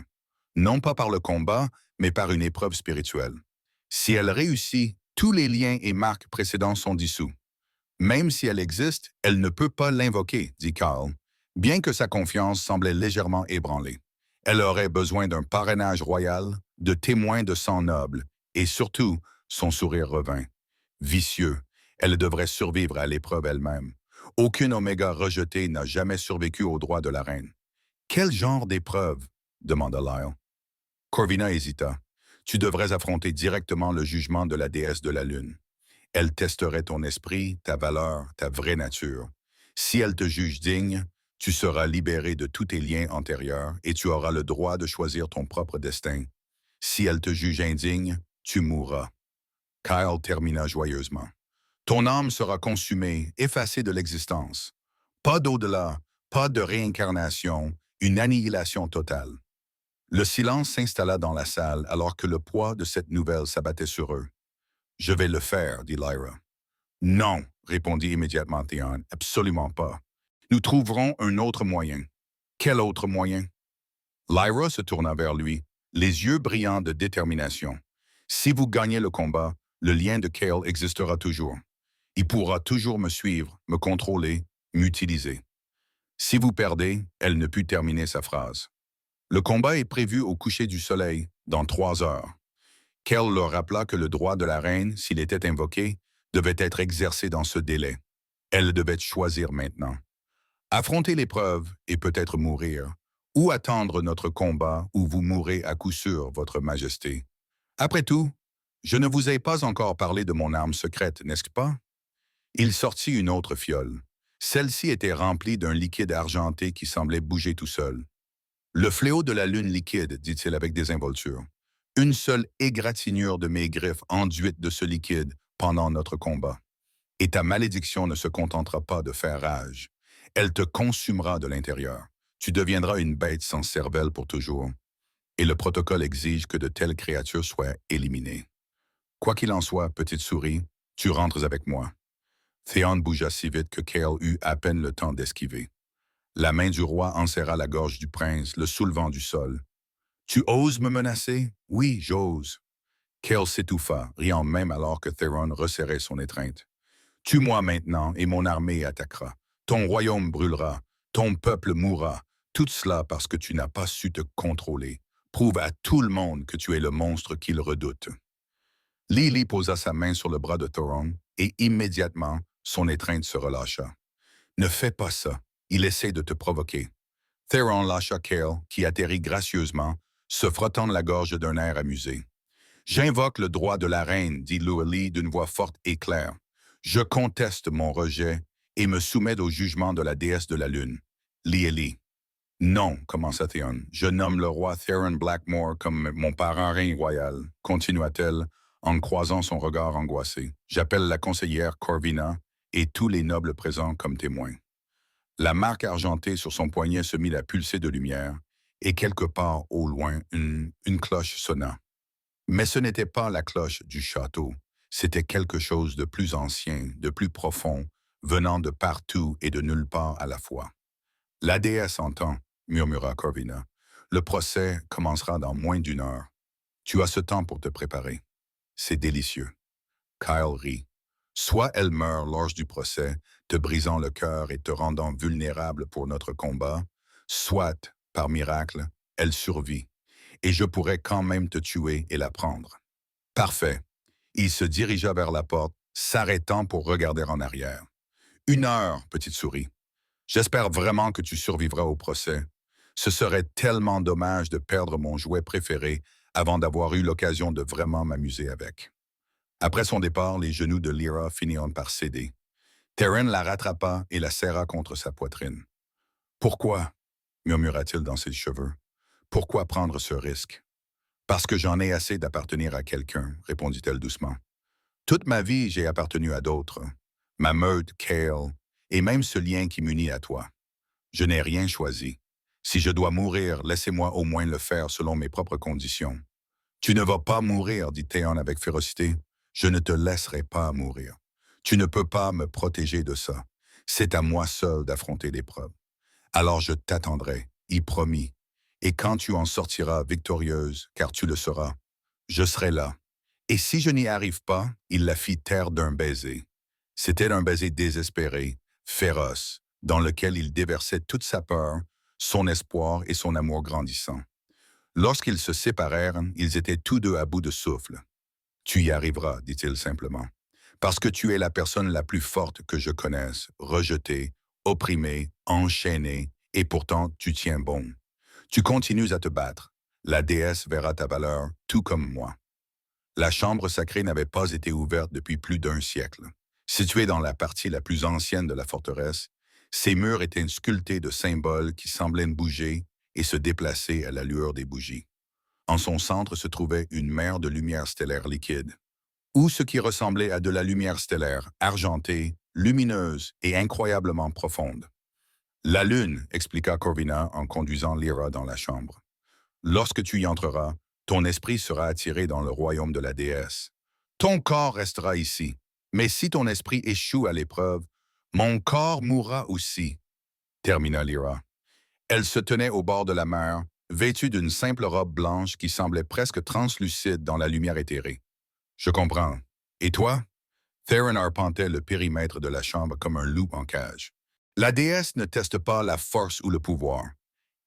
Non pas par le combat, mais par une épreuve spirituelle. Si elle réussit, Tous les liens et marques précédents sont dissous. Même si elle existe, elle ne peut pas l'invoquer, dit Carl, bien que sa confiance semblait légèrement ébranlée. Elle aurait besoin d'un parrainage royal, de témoins de sang noble, et surtout, son sourire revint. Vicieux, elle devrait survivre à l'épreuve elle-même. Aucune Oméga rejetée n'a jamais survécu aux droits de la reine. Quel genre d'épreuve? Demanda Lyle. Corvina hésita. Tu devrais affronter directement le jugement de la déesse de la lune. Elle testerait ton esprit, ta valeur, ta vraie nature. Si elle te juge digne, tu seras libéré de tous tes liens antérieurs et tu auras le droit de choisir ton propre destin. Si elle te juge indigne, tu mourras. Kyle termina joyeusement. Ton âme sera consumée, effacée de l'existence. Pas d'au-delà, pas de réincarnation, une annihilation totale. Le silence s'installa dans la salle alors que le poids de cette nouvelle s'abattait sur eux. Je vais le faire, dit Lyra. Non, répondit immédiatement Theon, absolument pas. Nous trouverons un autre moyen. Quel autre moyen? Lyra se tourna vers lui, les yeux brillants de détermination. Si vous gagnez le combat, le lien de Cale existera toujours. Il pourra toujours me suivre, me contrôler, m'utiliser. Si vous perdez, elle ne put terminer sa phrase. Le combat est prévu au coucher du soleil, dans 3 heures. Cale leur rappela que le droit de la reine, s'il était invoqué, devait être exercé dans ce délai. Elle devait choisir maintenant. Affronter l'épreuve et peut-être mourir, ou attendre notre combat où vous mourrez à coup sûr, votre majesté. Après tout, je ne vous ai pas encore parlé de mon arme secrète, n'est-ce pas? Il sortit une autre fiole. Celle-ci était remplie d'un liquide argenté qui semblait bouger tout seul. Le fléau de la lune liquide, dit-il avec désinvolture. Une seule égratignure de mes griffes enduite de ce liquide pendant notre combat. Et ta malédiction ne se contentera pas de faire rage. Elle te consumera de l'intérieur. Tu deviendras une bête sans cervelle pour toujours. Et le protocole exige que de telles créatures soient éliminées. Quoi qu'il en soit, petite souris, tu rentres avec moi. Theon bougea si vite que Cale eut à peine le temps d'esquiver. La main du roi enserra la gorge du prince, le soulevant du sol. Tu oses me menacer? Oui, j'ose. Cale s'étouffa, riant même alors que Theron resserrait son étreinte. Tue-moi maintenant et mon armée attaquera. Ton royaume brûlera, ton peuple mourra. Tout cela parce que tu n'as pas su te contrôler. Prouve à tout le monde que tu es le monstre qu'il redoute. Lily posa sa main sur le bras de Theron et immédiatement, son étreinte se relâcha. Ne fais pas ça, il essaie de te provoquer. Theron lâcha Cale, qui atterrit gracieusement, se frottant de la gorge d'un air amusé. J'invoque le droit de la reine, dit Louis d'une voix forte et claire. Je conteste mon rejet et me soumets au jugement de la déesse de la lune. Lieli. Non, commença Theon. Je nomme le roi Theron Blackmore comme mon parrain royal, continua-t-elle en croisant son regard angoissé. J'appelle la conseillère Corvina et tous les nobles présents comme témoins. La marque argentée sur son poignet se mit à pulser de lumière et quelque part au loin, une cloche sonna. Mais ce n'était pas la cloche du château, c'était quelque chose de plus ancien, de plus profond, venant de partout et de nulle part à la fois. La déesse entend, murmura Corvina. Le procès commencera dans moins d'1 heure. Tu as ce temps pour te préparer. C'est délicieux. Kyle rit. Soit elle meurt lors du procès, te brisant le cœur et te rendant vulnérable pour notre combat, soit, par miracle, elle survit, et je pourrais quand même te tuer et la prendre. Parfait. Il se dirigea vers la porte, s'arrêtant pour regarder en arrière. 1 heure, petite souris. J'espère vraiment que tu survivras au procès. Ce serait tellement dommage de perdre mon jouet préféré avant d'avoir eu l'occasion de vraiment m'amuser avec. Après son départ, les genoux de Lyra finirent par céder. Theron la rattrapa et la serra contre sa poitrine. « Pourquoi? » murmura-t-il dans ses cheveux. « Pourquoi prendre ce risque? »« Parce que j'en ai assez d'appartenir à quelqu'un, » répondit-elle doucement. « Toute ma vie, j'ai appartenu à d'autres. Ma meute, Cale, et même ce lien qui m'unit à toi. Je n'ai rien choisi. Si je dois mourir, laissez-moi au moins le faire selon mes propres conditions. »« Tu ne vas pas mourir, » dit Theon avec férocité. « Je ne te laisserai pas mourir. Tu ne peux pas me protéger de ça. C'est à moi seul d'affronter l'épreuve. Alors je t'attendrai, y promis. Et quand tu en sortiras victorieuse, car tu le seras, je serai là. Et si je n'y arrive pas, il la fit taire d'un baiser. C'était un baiser désespéré, féroce, dans lequel il déversait toute sa peur, son espoir et son amour grandissant. Lorsqu'ils se séparèrent, ils étaient tous deux à bout de souffle. Tu y arriveras, dit-il simplement, parce que tu es la personne la plus forte que je connaisse, rejetée, opprimée, enchaînée, et pourtant tu tiens bon. Tu continues à te battre. La déesse verra ta valeur, tout comme moi. La chambre sacrée n'avait pas été ouverte depuis plus d'un siècle. Située dans la partie la plus ancienne de la forteresse, ses murs étaient sculptés de symboles qui semblaient bouger et se déplacer à la lueur des bougies. En son centre se trouvait une mer de lumière stellaire liquide, ou ce qui ressemblait à de la lumière stellaire, argentée, lumineuse et incroyablement profonde. La lune, expliqua Corvina en conduisant Lyra dans la chambre. Lorsque tu y entreras, ton esprit sera attiré dans le royaume de la déesse. Ton corps restera ici, mais si ton esprit échoue à l'épreuve, mon corps mourra aussi, termina Lyra. Elle se tenait au bord de la mer, vêtue d'une simple robe blanche qui semblait presque translucide dans la lumière éthérée. Je comprends. Et toi? Theron arpentait le périmètre de la chambre comme un loup en cage. La déesse ne teste pas la force ou le pouvoir.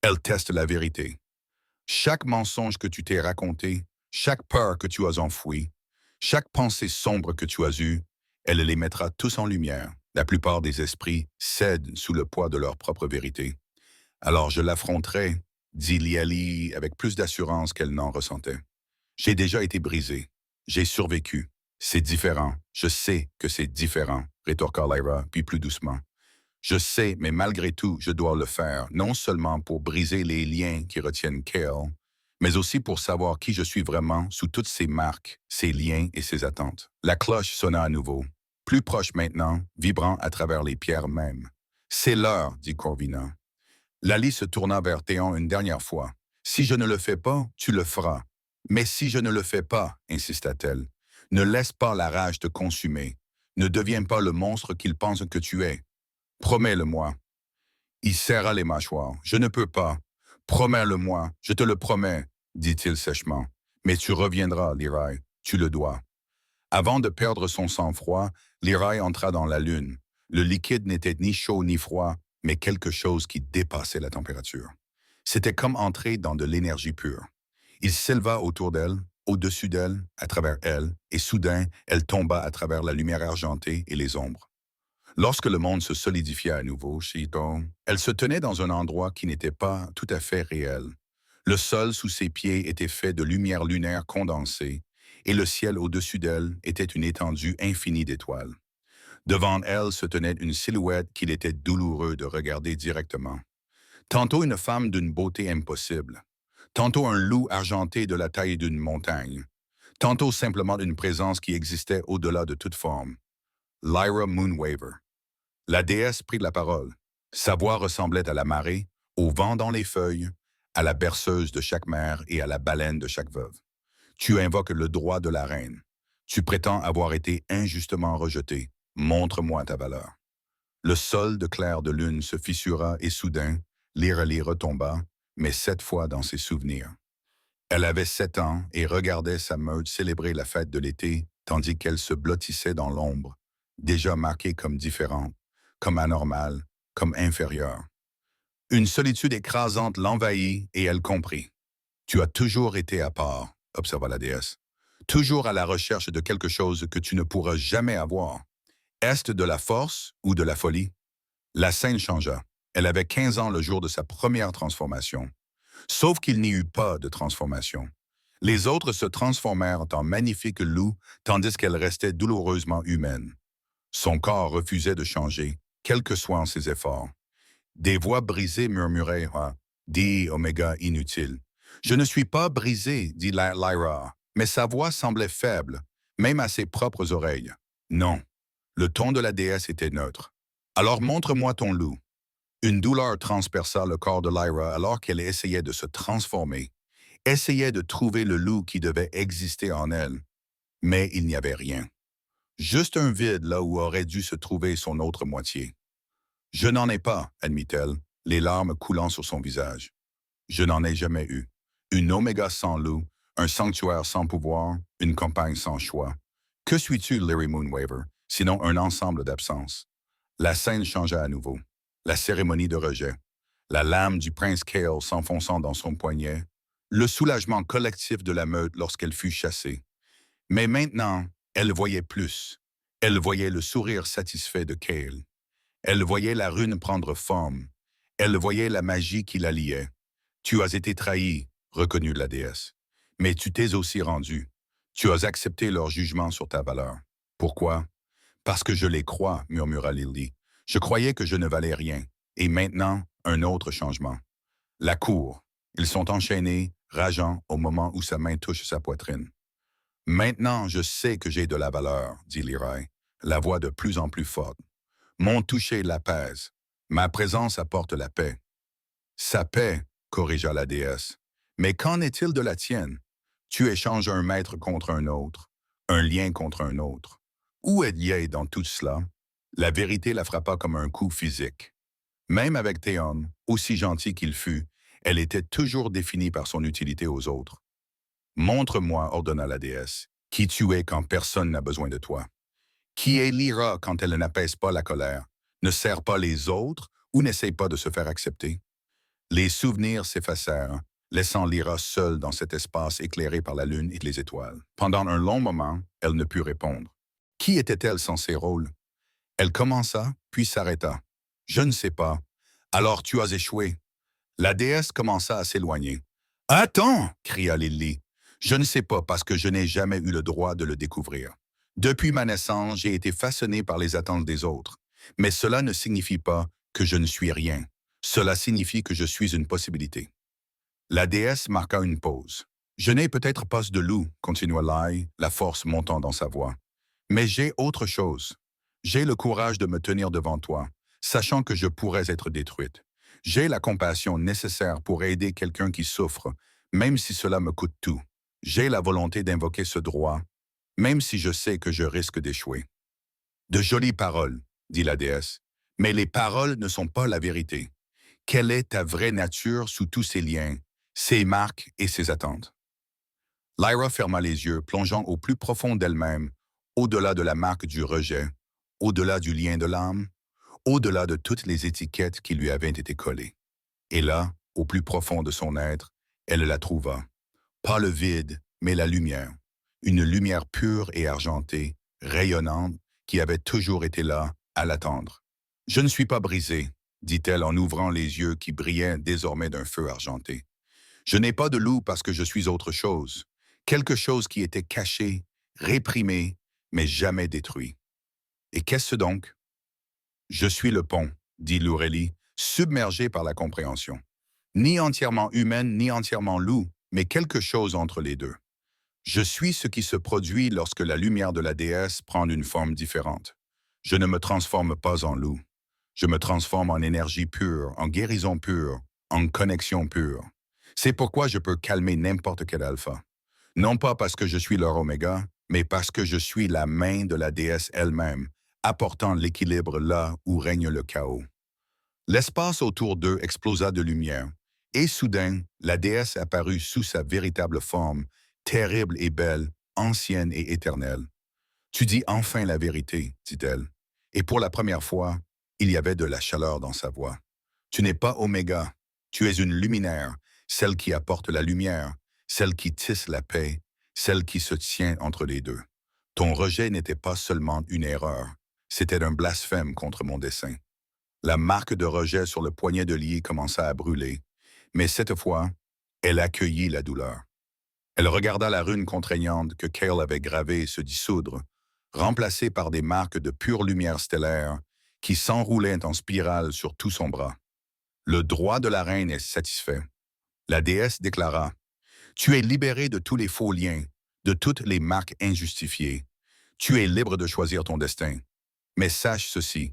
Elle teste la vérité. Chaque mensonge que tu t'es raconté, chaque peur que tu as enfouie, chaque pensée sombre que tu as eue, elle les mettra tous en lumière. La plupart des esprits cèdent sous le poids de leur propre vérité. Alors je l'affronterai, dit Liali avec plus d'assurance qu'elle n'en ressentait. J'ai déjà été brisé. J'ai survécu. C'est différent. Je sais que c'est différent, rétorqua Lyra, puis plus doucement. Je sais, mais malgré tout, je dois le faire, non seulement pour briser les liens qui retiennent Kale, mais aussi pour savoir qui je suis vraiment sous toutes ces marques, ces liens et ces attentes. La cloche sonna à nouveau, plus proche maintenant, vibrant à travers les pierres mêmes. C'est l'heure, dit Corvina. Lali se tourna vers Théon une dernière fois. Si je ne le fais pas, tu le feras. Mais si je ne le fais pas, insista-t-elle, ne laisse pas la rage te consumer. Ne deviens pas le monstre qu'il pense que tu es. Promets-le-moi. Il serra les mâchoires. Je ne peux pas. Promets-le-moi, je te le promets, dit-il sèchement. Mais tu reviendras, Lyrae, tu le dois. Avant de perdre son sang-froid, Lyrae entra dans la lune. Le liquide n'était ni chaud ni froid, mais quelque chose qui dépassait la température. C'était comme entrer dans de l'énergie pure. Il s'éleva autour d'elle, au-dessus d'elle, à travers elle, et soudain, elle tomba à travers la lumière argentée et les ombres. Lorsque le monde se solidifia à nouveau, Shito, elle se tenait dans un endroit qui n'était pas tout à fait réel. Le sol sous ses pieds était fait de lumière lunaire condensée, et le ciel au-dessus d'elle était une étendue infinie d'étoiles. Devant elle se tenait une silhouette qu'il était douloureux de regarder directement. Tantôt une femme d'une beauté impossible, tantôt un loup argenté de la taille d'une montagne, tantôt simplement une présence qui existait au-delà de toute forme. Lyra Moonwaver. La déesse prit la parole. Sa voix ressemblait à la marée, au vent dans les feuilles, à la berceuse de chaque mère et à la baleine de chaque veuve. Tu invoques le droit de la reine. Tu prétends avoir été injustement rejeté. Montre-moi ta valeur. Le sol de clair de lune se fissura et soudain, Lyra retomba, mais cette fois dans ses souvenirs. Elle avait 7 ans et regardait sa meute célébrer la fête de l'été, tandis qu'elle se blottissait dans l'ombre, déjà marquée comme différente, comme anormale, comme inférieure. Une solitude écrasante l'envahit et elle comprit. Tu as toujours été à part, observa la déesse. Toujours à la recherche de quelque chose que tu ne pourras jamais avoir. Est-ce de la force ou de la folie? La scène changea. Elle avait 15 ans le jour de sa première transformation. Sauf qu'il n'y eut pas de transformation. Les autres se transformèrent en magnifiques loups, tandis qu'elle restait douloureusement humaine. Son corps refusait de changer, quels que soient ses efforts. Des voix brisées murmuraient « Dis, Oméga inutile. » « Je ne suis pas brisé, dit Lyra, mais sa voix semblait faible, même à ses propres oreilles. Non, le ton de la déesse était neutre. « Alors montre-moi ton loup. » Une douleur transperça le corps de Lyra alors qu'elle essayait de se transformer, essayait de trouver le loup qui devait exister en elle. Mais il n'y avait rien. Juste un vide là où aurait dû se trouver son autre moitié. « Je n'en ai pas, admit-elle, les larmes coulant sur son visage. Je n'en ai jamais eu. Une Oméga sans loup, un sanctuaire sans pouvoir, une campagne sans choix. Que suis-tu, Larry Moonwaver, sinon un ensemble d'absences? La scène changea à nouveau. La cérémonie de rejet. La lame du prince Kale s'enfonçant dans son poignet. Le soulagement collectif de la meute lorsqu'elle fut chassée. Mais maintenant, elle voyait plus. Elle voyait le sourire satisfait de Kale. Elle voyait la rune prendre forme. Elle voyait la magie qui la liait. Tu as été trahi, reconnut la déesse. Mais tu t'es aussi rendu. Tu as accepté leur jugement sur ta valeur. Pourquoi? Parce que je les crois, murmura Lily. Je croyais que je ne valais rien. Et maintenant, un autre changement. La cour. Ils sont enchaînés, rageant au moment où sa main touche sa poitrine. Maintenant, je sais que j'ai de la valeur, dit Lyrae, la voix de plus en plus forte. Mon toucher l'apaise. Ma présence apporte la paix. Sa paix, corrigea la déesse. Mais qu'en est-il de la tienne? Tu échanges un maître contre un autre, un lien contre un autre. Où est Lié dans tout cela? La vérité la frappa comme un coup physique. Même avec Théon, aussi gentil qu'il fut, elle était toujours définie par son utilité aux autres. Montre-moi, ordonna la déesse, qui tu es quand personne n'a besoin de toi. Qui est Lyra quand elle n'apaise pas la colère, ne sert pas les autres ou n'essaye pas de se faire accepter? Les souvenirs s'effacèrent, laissant Lyra seule dans cet espace éclairé par la lune et les étoiles. Pendant un long moment, elle ne put répondre. Qui était-elle sans ses rôles? Elle commença, puis s'arrêta. Je ne sais pas. Alors tu as échoué. La déesse commença à s'éloigner. Attends, cria Lily. Je ne sais pas parce que je n'ai jamais eu le droit de le découvrir. Depuis ma naissance, j'ai été façonné par les attentes des autres. Mais cela ne signifie pas que je ne suis rien. Cela signifie que je suis une possibilité. La déesse marqua une pause. Je n'ai peut-être pas de loup, continua Lai, la force montant dans sa voix. Mais j'ai autre chose. J'ai le courage de me tenir devant toi, sachant que je pourrais être détruite. J'ai la compassion nécessaire pour aider quelqu'un qui souffre, même si cela me coûte tout. J'ai la volonté d'invoquer ce droit, même si je sais que je risque d'échouer. De jolies paroles, dit la déesse, mais les paroles ne sont pas la vérité. Quelle est ta vraie nature sous tous ces liens, ces marques et ces attentes? Lyra ferma les yeux, plongeant au plus profond d'elle-même, au-delà de la marque du rejet, au-delà du lien de l'âme, au-delà de toutes les étiquettes qui lui avaient été collées. Et là, au plus profond de son être, elle la trouva. Pas le vide, mais la lumière. Une lumière pure et argentée, rayonnante, qui avait toujours été là, à l'attendre. « Je ne suis pas brisée, dit-elle en ouvrant les yeux qui brillaient désormais d'un feu argenté. Je n'ai pas de loup parce que je suis autre chose, quelque chose qui était caché, réprimé, mais jamais détruit. Et qu'est-ce donc? Je suis le pont, dit l'Aurélie, submergée par la compréhension. Ni entièrement humaine, ni entièrement loup, mais quelque chose entre les deux. Je suis ce qui se produit lorsque la lumière de la déesse prend une forme différente. Je ne me transforme pas en loup. Je me transforme en énergie pure, en guérison pure, en connexion pure. C'est pourquoi je peux calmer n'importe quel alpha. Non pas parce que je suis leur oméga, mais parce que je suis la main de la déesse elle-même, apportant l'équilibre là où règne le chaos. L'espace autour d'eux explosa de lumière, et soudain, la déesse apparut sous sa véritable forme, terrible et belle, ancienne et éternelle. Tu dis enfin la vérité, dit-elle. Et pour la première fois, il y avait de la chaleur dans sa voix. Tu n'es pas Oméga, tu es une luminaire, celle qui apporte la lumière, celle qui tisse la paix, celle qui se tient entre les deux. Ton rejet n'était pas seulement une erreur, c'était un blasphème contre mon dessein. La marque de rejet sur le poignet de lit commença à brûler, mais cette fois, elle accueillit la douleur. Elle regarda la rune contraignante que Kale avait gravée se dissoudre, remplacée par des marques de pure lumière stellaire qui s'enroulaient en spirale sur tout son bras. Le droit de la reine est satisfait. La déesse déclara, « Tu es libéré de tous les faux liens, de toutes les marques injustifiées. Tu es libre de choisir ton destin. Mais sache ceci,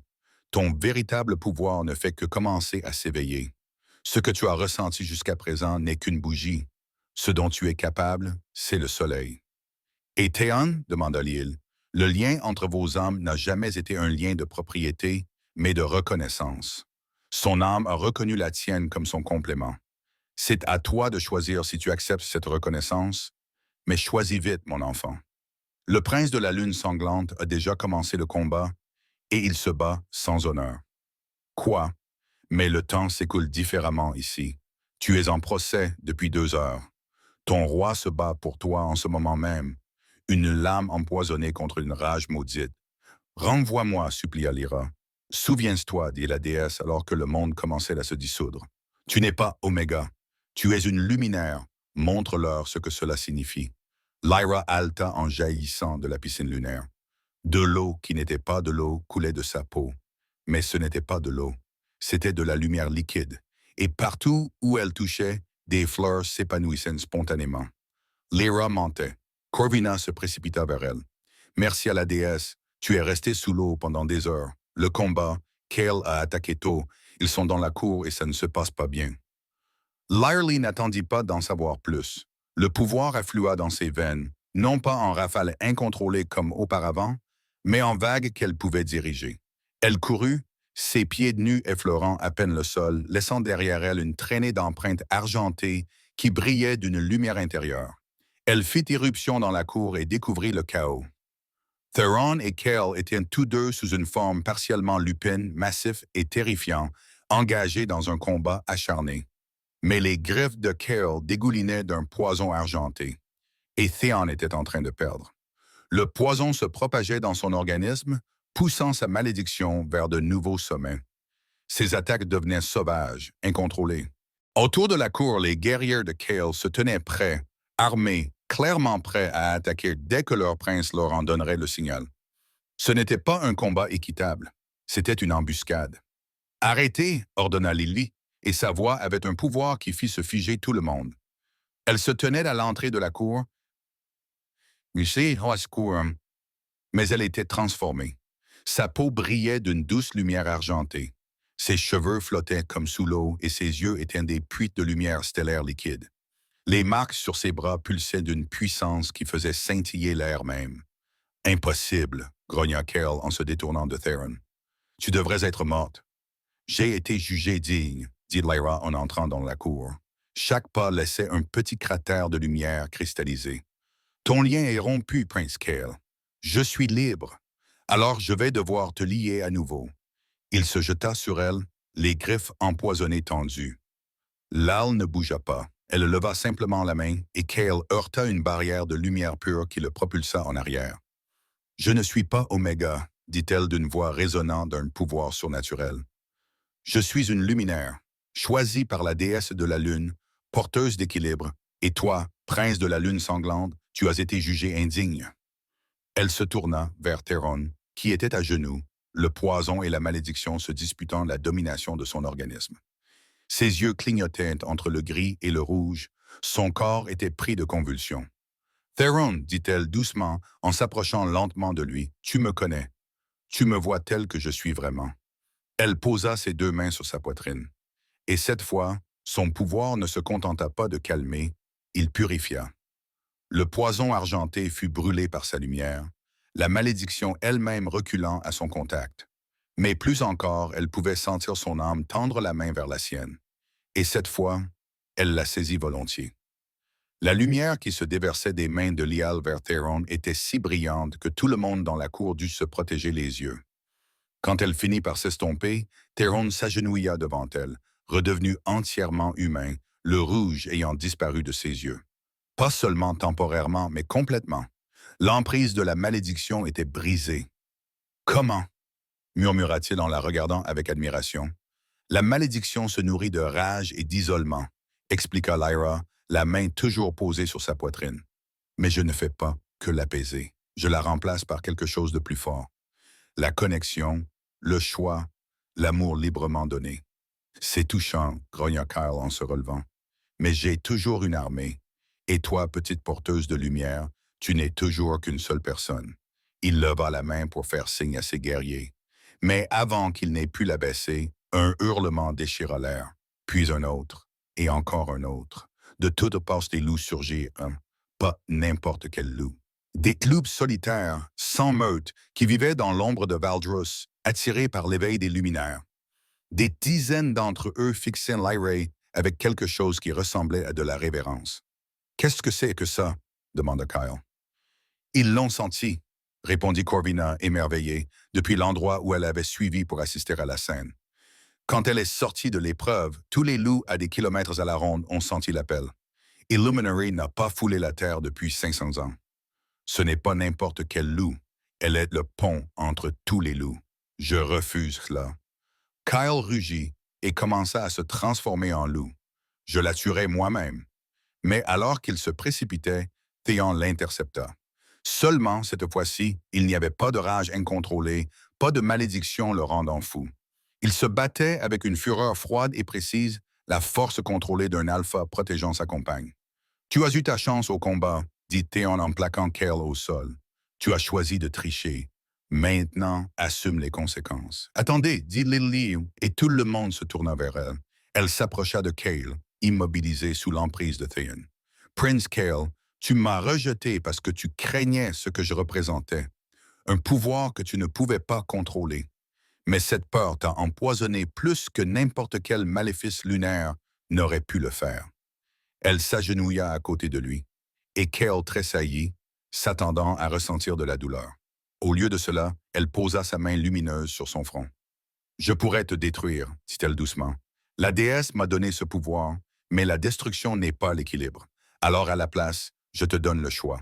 ton véritable pouvoir ne fait que commencer à s'éveiller. Ce que tu as ressenti jusqu'à présent n'est qu'une bougie. Ce dont tu es capable, c'est le soleil. » Et Théon, demanda Lille, le lien entre vos âmes n'a jamais été un lien de propriété, mais de reconnaissance. Son âme a reconnu la tienne comme son complément. C'est à toi de choisir si tu acceptes cette reconnaissance, Mais choisis vite, mon enfant. Le prince de la lune sanglante a déjà commencé le combat et il se bat sans honneur. Quoi? Mais le temps s'écoule différemment ici. Tu es en procès depuis 2 heures. Ton roi se bat pour toi en ce moment même, une lame empoisonnée contre une rage maudite. Renvoie-moi, supplia Lyra. Souviens-toi, dit la déesse alors que le monde commençait à se dissoudre. Tu n'es pas Oméga. Tu es une luminaire. Montre-leur ce que cela signifie. Lyra haleta en jaillissant de la piscine lunaire. De l'eau qui n'était pas de l'eau coulait de sa peau. Mais ce n'était pas de l'eau. C'était de la lumière liquide. Et partout où elle touchait, des fleurs s'épanouissaient spontanément. Lyra mentait. Corvina se précipita vers elle. Merci à la déesse, tu es resté sous l'eau pendant des heures. Le combat, Cale a attaqué tôt. Ils sont dans la cour et ça ne se passe pas bien. Lyerly n'attendit pas d'en savoir plus. Le pouvoir afflua dans ses veines, non pas en rafales incontrôlées comme auparavant, mais en vagues qu'elle pouvait diriger. Elle courut, ses pieds nus effleurant à peine le sol, laissant derrière elle une traînée d'empreintes argentées qui brillaient d'une lumière intérieure. Elle fit irruption dans la cour et découvrit le chaos. Theron et Cale étaient tous deux sous une forme partiellement lupine, massif et terrifiant, engagés dans un combat acharné. Mais les griffes de Cale dégoulinaient d'un poison argenté, et Theon était en train de perdre. Le poison se propageait dans son organisme, poussant sa malédiction vers de nouveaux sommets. Ses attaques devenaient sauvages, incontrôlées. Autour de la cour, les guerriers de Cale se tenaient prêts, armés, clairement prêts à attaquer dès que leur prince leur en donnerait le signal. Ce n'était pas un combat équitable, c'était une embuscade. Arrêtez, ordonna Lily, et sa voix avait un pouvoir qui fit se figer tout le monde. Elle se tenait à l'entrée de la cour, mais elle était transformée. Sa peau brillait d'une douce lumière argentée. Ses cheveux flottaient comme sous l'eau et ses yeux étaient des puits de lumière stellaire liquide. Les marques sur ses bras pulsaient d'une puissance qui faisait scintiller l'air même. Impossible, grogna Cale en se détournant de Theron. Tu devrais être morte. J'ai été jugé digne, dit Lyra en entrant dans la cour. Chaque pas laissait un petit cratère de lumière cristallisée. Ton lien est rompu, Prince Cale. Je suis libre. Alors je vais devoir te lier à nouveau. Il se jeta sur elle, les griffes empoisonnées tendues. L'âle ne bougea pas. Elle leva simplement la main et Cale heurta une barrière de lumière pure qui le propulsa en arrière. « Je ne suis pas Oméga, dit-elle d'une voix résonnant d'un pouvoir surnaturel. Je suis une luminaire, choisie par la déesse de la lune, porteuse d'équilibre, et toi, prince de la lune sanglante, tu as été jugé indigne. » Elle se tourna vers Theron, qui était à genoux, le poison et la malédiction se disputant la domination de son organisme. Ses yeux clignotaient entre le gris et le rouge, son corps était pris de convulsions. « Theron, dit-elle doucement en s'approchant lentement de lui, tu me connais. Tu me vois tel que je suis vraiment. » Elle posa ses 2 mains sur sa poitrine. Et cette fois, son pouvoir ne se contenta pas de calmer, il purifia. Le poison argenté fut brûlé par sa lumière, la malédiction elle-même reculant à son contact. Mais plus encore, elle pouvait sentir son âme tendre la main vers la sienne. Et cette fois, elle la saisit volontiers. La lumière qui se déversait des mains de Lial vers Theron était si brillante que tout le monde dans la cour dut se protéger les yeux. Quand elle finit par s'estomper, Theron s'agenouilla devant elle, redevenu entièrement humain, le rouge ayant disparu de ses yeux. Pas seulement temporairement, mais complètement. L'emprise de la malédiction était brisée. « Comment ?» murmura-t-il en la regardant avec admiration. « La malédiction se nourrit de rage et d'isolement, » expliqua Lyra, la main toujours posée sur sa poitrine. « Mais je ne fais pas que l'apaiser. Je la remplace par quelque chose de plus fort. La connexion, le choix, l'amour librement donné. » « C'est touchant, » grogna Kyle en se relevant. « Mais j'ai toujours une armée. Et toi, petite porteuse de lumière, tu n'es toujours qu'une seule personne. » Il leva la main pour faire signe à ses guerriers. Mais avant qu'il n'ait pu la baisser, un hurlement déchira l'air, puis un autre, et encore un autre. De toutes parts des loups surgirent, pas n'importe quel loup. Des loups solitaires, sans meute, qui vivaient dans l'ombre de Valdrus, attirés par l'éveil des luminaires. Des dizaines d'entre eux fixaient Lyra avec quelque chose qui ressemblait à de la révérence. « Qu'est-ce que c'est que ça » demanda Kyle. Ils l'ont senti, répondit Corvina, émerveillée, depuis l'endroit où elle avait suivi pour assister à la scène. Quand elle est sortie de l'épreuve, tous les loups à des kilomètres à la ronde ont senti l'appel. Illuminary n'a pas foulé la Terre depuis 500 ans. Ce n'est pas n'importe quel loup. Elle est le pont entre tous les loups. Je refuse cela. Kyle rugit et commença à se transformer en loup. Je la tuerai moi-même. Mais alors qu'il se précipitait, Theon l'intercepta. Seulement, cette fois-ci, il n'y avait pas de rage incontrôlée, pas de malédiction le rendant fou. Il se battait avec une fureur froide et précise, la force contrôlée d'un alpha protégeant sa compagne. « Tu as eu ta chance au combat », dit Theon en plaquant Cale au sol. « Tu as choisi de tricher. Maintenant, assume les conséquences. »« Attendez », dit Lily, et tout le monde se tourna vers elle. Elle s'approcha de Cale, immobilisé sous l'emprise de Theon. « Prince Cale, tu m'as rejeté parce que tu craignais ce que je représentais, un pouvoir que tu ne pouvais pas contrôler. Mais cette peur t'a empoisonné plus que n'importe quel maléfice lunaire n'aurait pu le faire. » Elle s'agenouilla à côté de lui, et Cale tressaillit, s'attendant à ressentir de la douleur. Au lieu de cela, elle posa sa main lumineuse sur son front. « Je pourrais te détruire, dit-elle doucement. La déesse m'a donné ce pouvoir, mais la destruction n'est pas l'équilibre. Alors à la place, je te donne le choix.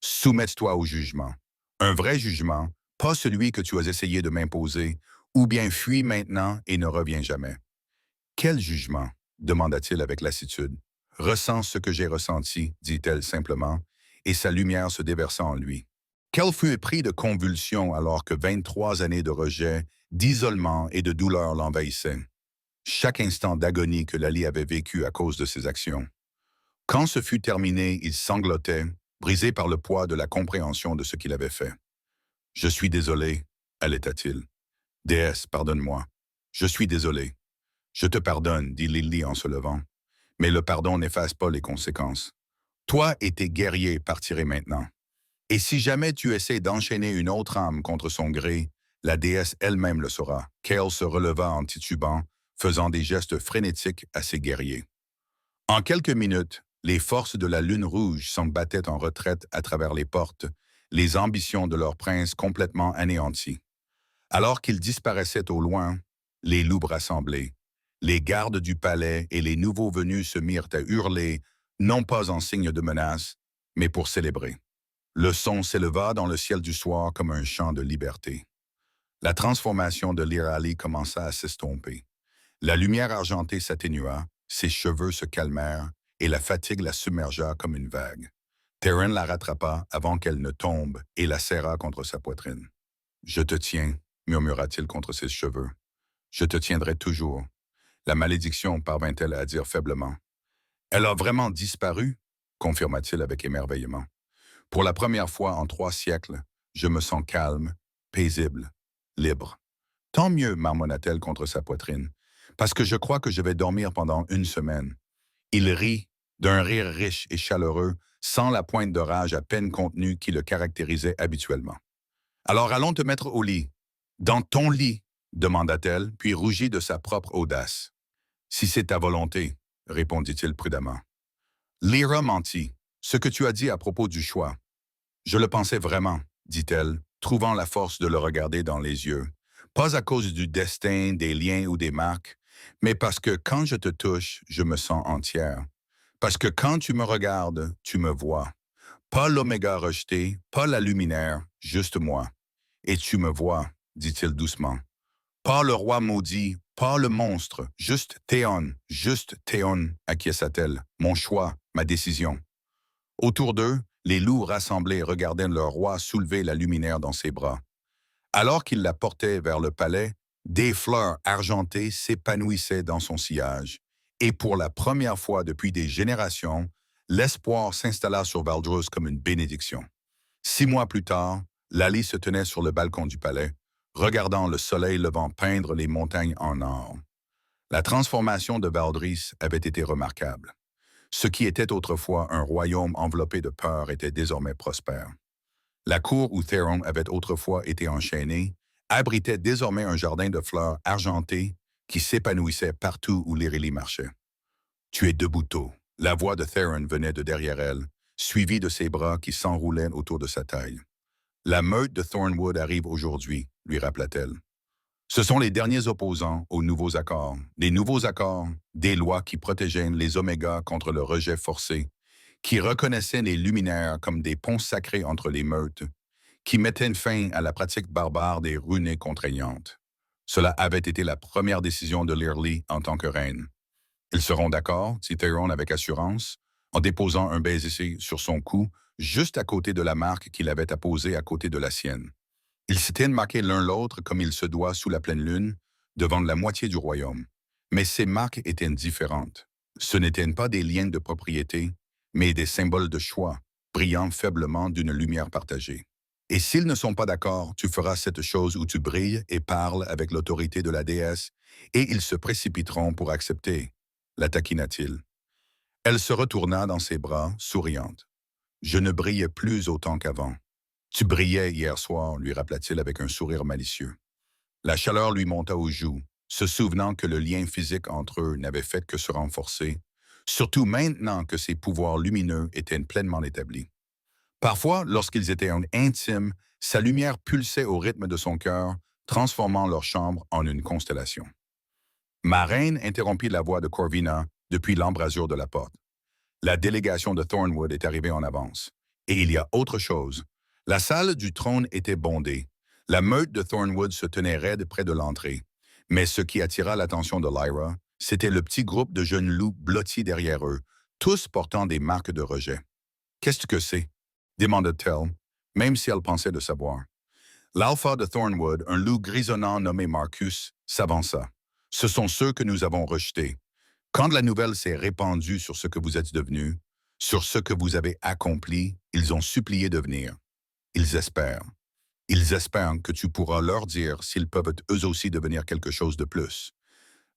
Soumets-toi au jugement. Un vrai jugement, pas celui que tu as essayé de m'imposer, ou bien fuis maintenant et ne reviens jamais. »« Quel jugement ?» demanda-t-il avec lassitude. « Ressens ce que j'ai ressenti, dit-elle simplement, et sa lumière se déversa en lui. Qu'elle fut pris de convulsions alors que 23 années de rejet, d'isolement et de douleur l'envahissaient. Chaque instant d'agonie que Lali avait vécu à cause de ses actions. Quand ce fut terminé, il sanglotait, brisé par le poids de la compréhension de ce qu'il avait fait. « Je suis désolé, » allaita-t-il. « Déesse, pardonne-moi. Je suis désolé. »« Je te pardonne, » dit Lily en se levant. « Mais le pardon n'efface pas les conséquences. Toi et tes guerriers partirez maintenant. Et si jamais tu essaies d'enchaîner une autre âme contre son gré, la déesse elle-même le saura. » Cale se releva en titubant, faisant des gestes frénétiques à ses guerriers. En quelques minutes, les forces de la Lune Rouge s'en battaient en retraite à travers les portes, les ambitions de leur prince complètement anéanties. Alors qu'ils disparaissaient au loin, les loups rassemblés, les gardes du palais et les nouveaux venus se mirent à hurler, non pas en signe de menace, mais pour célébrer. Le son s'éleva dans le ciel du soir comme un chant de liberté. La transformation de Lirali commença à s'estomper. La lumière argentée s'atténua, ses cheveux se calmèrent et la fatigue la submergea comme une vague. Theron la rattrapa avant qu'elle ne tombe et la serra contre sa poitrine. « Je te tiens, » murmura-t-il contre ses cheveux. « Je te tiendrai toujours. » La malédiction parvint-elle à dire faiblement. « Elle a vraiment disparu ?» confirma-t-il avec émerveillement. « Pour la première fois en 3 siècles, je me sens calme, paisible, libre. »« Tant mieux, » marmonna-t-elle contre sa poitrine, « parce que je crois que je vais dormir pendant 1 semaine. » Il rit, d'un rire riche et chaleureux, sans la pointe de rage à peine contenue qui le caractérisait habituellement. « Alors allons te mettre au lit. »« Dans ton lit ?» demanda-t-elle, puis rougit de sa propre audace. « Si c'est ta volonté, » répondit-il prudemment. Lyra mentit. « Ce que tu as dit à propos du choix. »« Je le pensais vraiment, » dit-elle, trouvant la force de le regarder dans les yeux. « Pas à cause du destin, des liens ou des marques, mais parce que quand je te touche, je me sens entière. Parce que quand tu me regardes, tu me vois. Pas l'oméga rejeté, pas la luminaire, juste moi. Et tu me vois, dit-il doucement. Pas le roi maudit, pas le monstre, juste Théon, acquiesça-t-elle. Mon choix, ma décision. Autour d'eux, les loups rassemblés regardaient leur roi soulever la luminaire dans ses bras. Alors qu'il la portait vers le palais, des fleurs argentées s'épanouissaient dans son sillage. Et pour la première fois depuis des générations, l'espoir s'installa sur Valdrous comme une bénédiction. 6 mois plus tard, Lali se tenait sur le balcon du palais, regardant le soleil levant peindre les montagnes en or. La transformation de Valdris avait été remarquable. Ce qui était autrefois un royaume enveloppé de peur était désormais prospère. La cour où Theron avait autrefois été enchaîné abritait désormais un jardin de fleurs argentées qui s'épanouissait partout où Lirili marchait. « Tu es debout tôt. » La voix de Theron venait de derrière elle, suivi de ses bras qui s'enroulaient autour de sa taille. La meute de Thornwood arrive aujourd'hui, lui rappela-t-elle. Ce sont les derniers opposants aux nouveaux accords. Des nouveaux accords, des lois qui protégeaient les Omégas contre le rejet forcé, qui reconnaissaient les luminaires comme des ponts sacrés entre les meutes, qui mettaient fin à la pratique barbare des runées contraignantes. Cela avait été la première décision de Learly en tant que reine. Ils seront d'accord, dit Theron avec assurance, en déposant un baiser sur son cou, juste à côté de la marque qu'il avait apposée à côté de la sienne. Ils s'étaient marqués l'un l'autre comme il se doit sous la pleine lune, devant la moitié du royaume. Mais ces marques étaient différentes. Ce n'étaient pas des liens de propriété, mais des symboles de choix, brillant faiblement d'une lumière partagée. Et s'ils ne sont pas d'accord, tu feras cette chose où tu brilles et parles avec l'autorité de la déesse, et ils se précipiteront pour accepter, la taquina-t-il. Elle se retourna dans ses bras, souriante. Je ne brillais plus autant qu'avant. Tu brillais hier soir, lui rappela-t-il avec un sourire malicieux. La chaleur lui monta aux joues, se souvenant que le lien physique entre eux n'avait fait que se renforcer, surtout maintenant que ses pouvoirs lumineux étaient pleinement établis. Parfois, lorsqu'ils étaient intimes, sa lumière pulsait au rythme de son cœur, transformant leur chambre en une constellation. Ma reine interrompit la voix de Corvina depuis l'embrasure de la porte. La délégation de Thornwood est arrivée en avance. Et il y a autre chose. La salle du trône était bondée. La meute de Thornwood se tenait raide près de l'entrée. Mais ce qui attira l'attention de Lyra, c'était le petit groupe de jeunes loups blottis derrière eux, tous portant des marques de rejet. « Qu'est-ce que c'est » demanda-t-elle, même si elle pensait de savoir. L'alpha de Thornwood, un loup grisonnant nommé Marcus, s'avança. « Ce sont ceux que nous avons rejetés. Quand la nouvelle s'est répandue sur ce que vous êtes devenus, sur ce que vous avez accompli, ils ont supplié de venir. Ils espèrent. Ils espèrent que tu pourras leur dire s'ils peuvent eux aussi devenir quelque chose de plus. »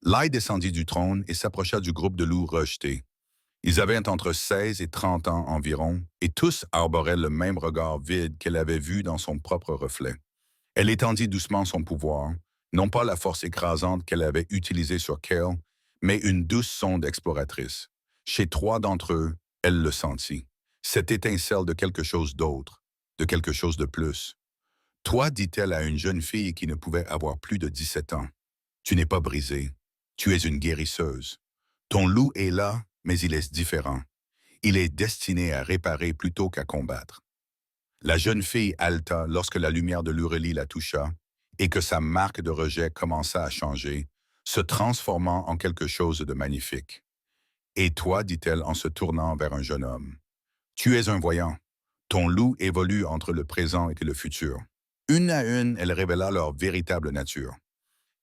Lai descendit du trône et s'approcha du groupe de loups rejetés. Ils avaient entre 16 et 30 ans environ, et tous arboraient le même regard vide qu'elle avait vu dans son propre reflet. Elle étendit doucement son pouvoir, non pas la force écrasante qu'elle avait utilisée sur Cale, mais une douce sonde exploratrice. Chez 3 d'entre eux, elle le sentit. Cette étincelle de quelque chose d'autre, de quelque chose de plus. « Toi, dit-elle à une jeune fille qui ne pouvait avoir plus de 17 ans, tu n'es pas brisée, tu es une guérisseuse. Ton loup est là, mais il est différent. Il est destiné à réparer plutôt qu'à combattre. » La jeune fille haleta lorsque la lumière de l'Aurélie la toucha et que sa marque de rejet commença à changer, se transformant en quelque chose de magnifique. « Et toi, dit-elle en se tournant vers un jeune homme, tu es un voyant. Ton loup évolue entre le présent et le futur. » Une à une, elle révéla leur véritable nature.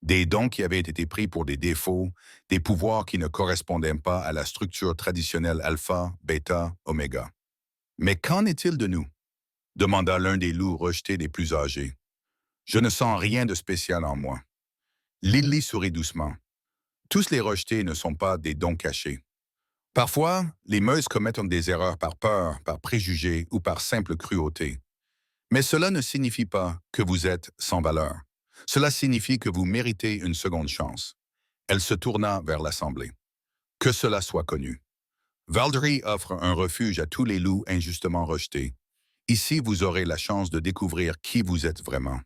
Des dons qui avaient été pris pour des défauts, des pouvoirs qui ne correspondaient pas à la structure traditionnelle alpha, bêta, oméga. « Mais qu'en est-il de nous » demanda l'un des loups rejetés des plus âgés. « Je ne sens rien de spécial en moi. » Lily sourit doucement. « Tous les rejetés ne sont pas des dons cachés. Parfois, les meuses commettent des erreurs par peur, par préjugés ou par simple cruauté. Mais cela ne signifie pas que vous êtes sans valeur. Cela signifie que vous méritez une seconde chance. » Elle se tourna vers l'Assemblée. « Que cela soit connu. Valderie offre un refuge à tous les loups injustement rejetés. Ici, vous aurez la chance de découvrir qui vous êtes vraiment,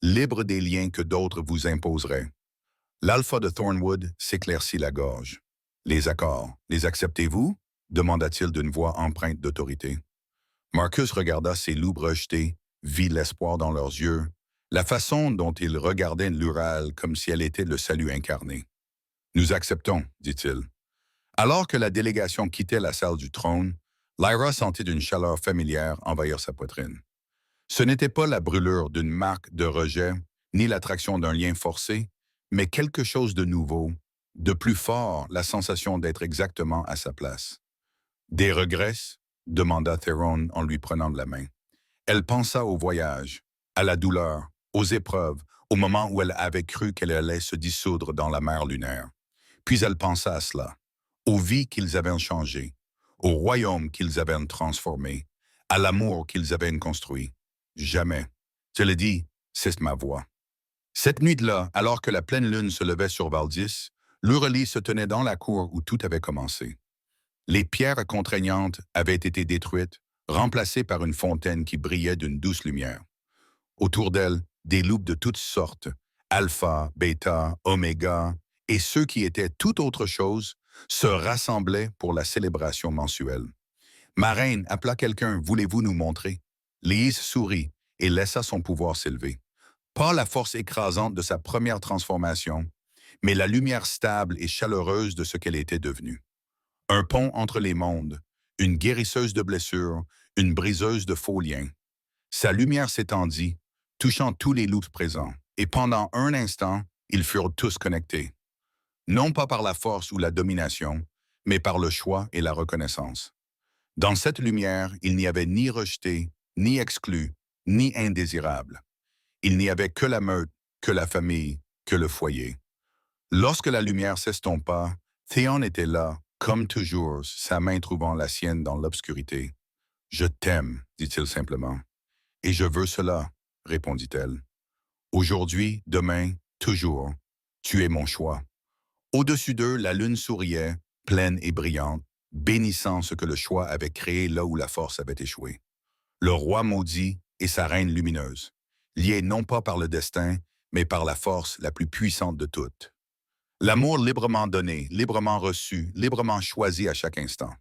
libre des liens que d'autres vous imposeraient. » L'alpha de Thornwood s'éclaircit la gorge. « Les accords, les acceptez-vous » demanda-t-il d'une voix empreinte d'autorité. Marcus regarda ses loups rejetés, vit l'espoir dans leurs yeux, la façon dont ils regardaient l'Ural comme si elle était le salut incarné. « Nous acceptons, dit-il. » Alors que la délégation quittait la salle du trône, Lyra sentit une chaleur familière envahir sa poitrine. Ce n'était pas la brûlure d'une marque de rejet, ni l'attraction d'un lien forcé, mais quelque chose de nouveau, de plus fort, la sensation d'être exactement à sa place. « Des regrets » demanda Theron en lui prenant de la main. Elle pensa au voyage, à la douleur, aux épreuves, au moment où elle avait cru qu'elle allait se dissoudre dans la mer lunaire. Puis elle pensa à cela, aux vies qu'ils avaient changées, au royaume qu'ils avaient transformé, à l'amour qu'ils avaient construit. Jamais. Je le dis, c'est ma voix. Cette nuit-là, alors que la pleine lune se levait sur Valdis, l'Aurélie se tenait dans la cour où tout avait commencé. Les pierres contraignantes avaient été détruites, remplacées par une fontaine qui brillait d'une douce lumière. Autour d'elle, des loupes de toutes sortes, alpha, bêta, oméga, et ceux qui étaient tout autre chose, se rassemblaient pour la célébration mensuelle. Ma reine appela quelqu'un, voulez-vous nous montrer? Lise sourit et laissa son pouvoir s'élever. Pas la force écrasante de sa première transformation, mais la lumière stable et chaleureuse de ce qu'elle était devenue. Un pont entre les mondes, une guérisseuse de blessures, une briseuse de faux liens. Sa lumière s'étendit, touchant tous les loups présents, et pendant un instant, ils furent tous connectés. Non pas par la force ou la domination, mais par le choix et la reconnaissance. Dans cette lumière, il n'y avait ni rejeté, ni exclu, ni indésirable. Il n'y avait que la meute, que la famille, que le foyer. Lorsque la lumière s'estompa, Théon était là, comme toujours, sa main trouvant la sienne dans l'obscurité. « Je t'aime, dit-il simplement. « Et je veux cela, répondit-elle. Aujourd'hui, demain, toujours, tu es mon choix. » Au-dessus d'eux, la lune souriait, pleine et brillante, bénissant ce que le choix avait créé là où la force avait échoué. Le roi maudit et sa reine lumineuse, liés non pas par le destin, mais par la force la plus puissante de toutes. L'amour librement donné, librement reçu, librement choisi à chaque instant.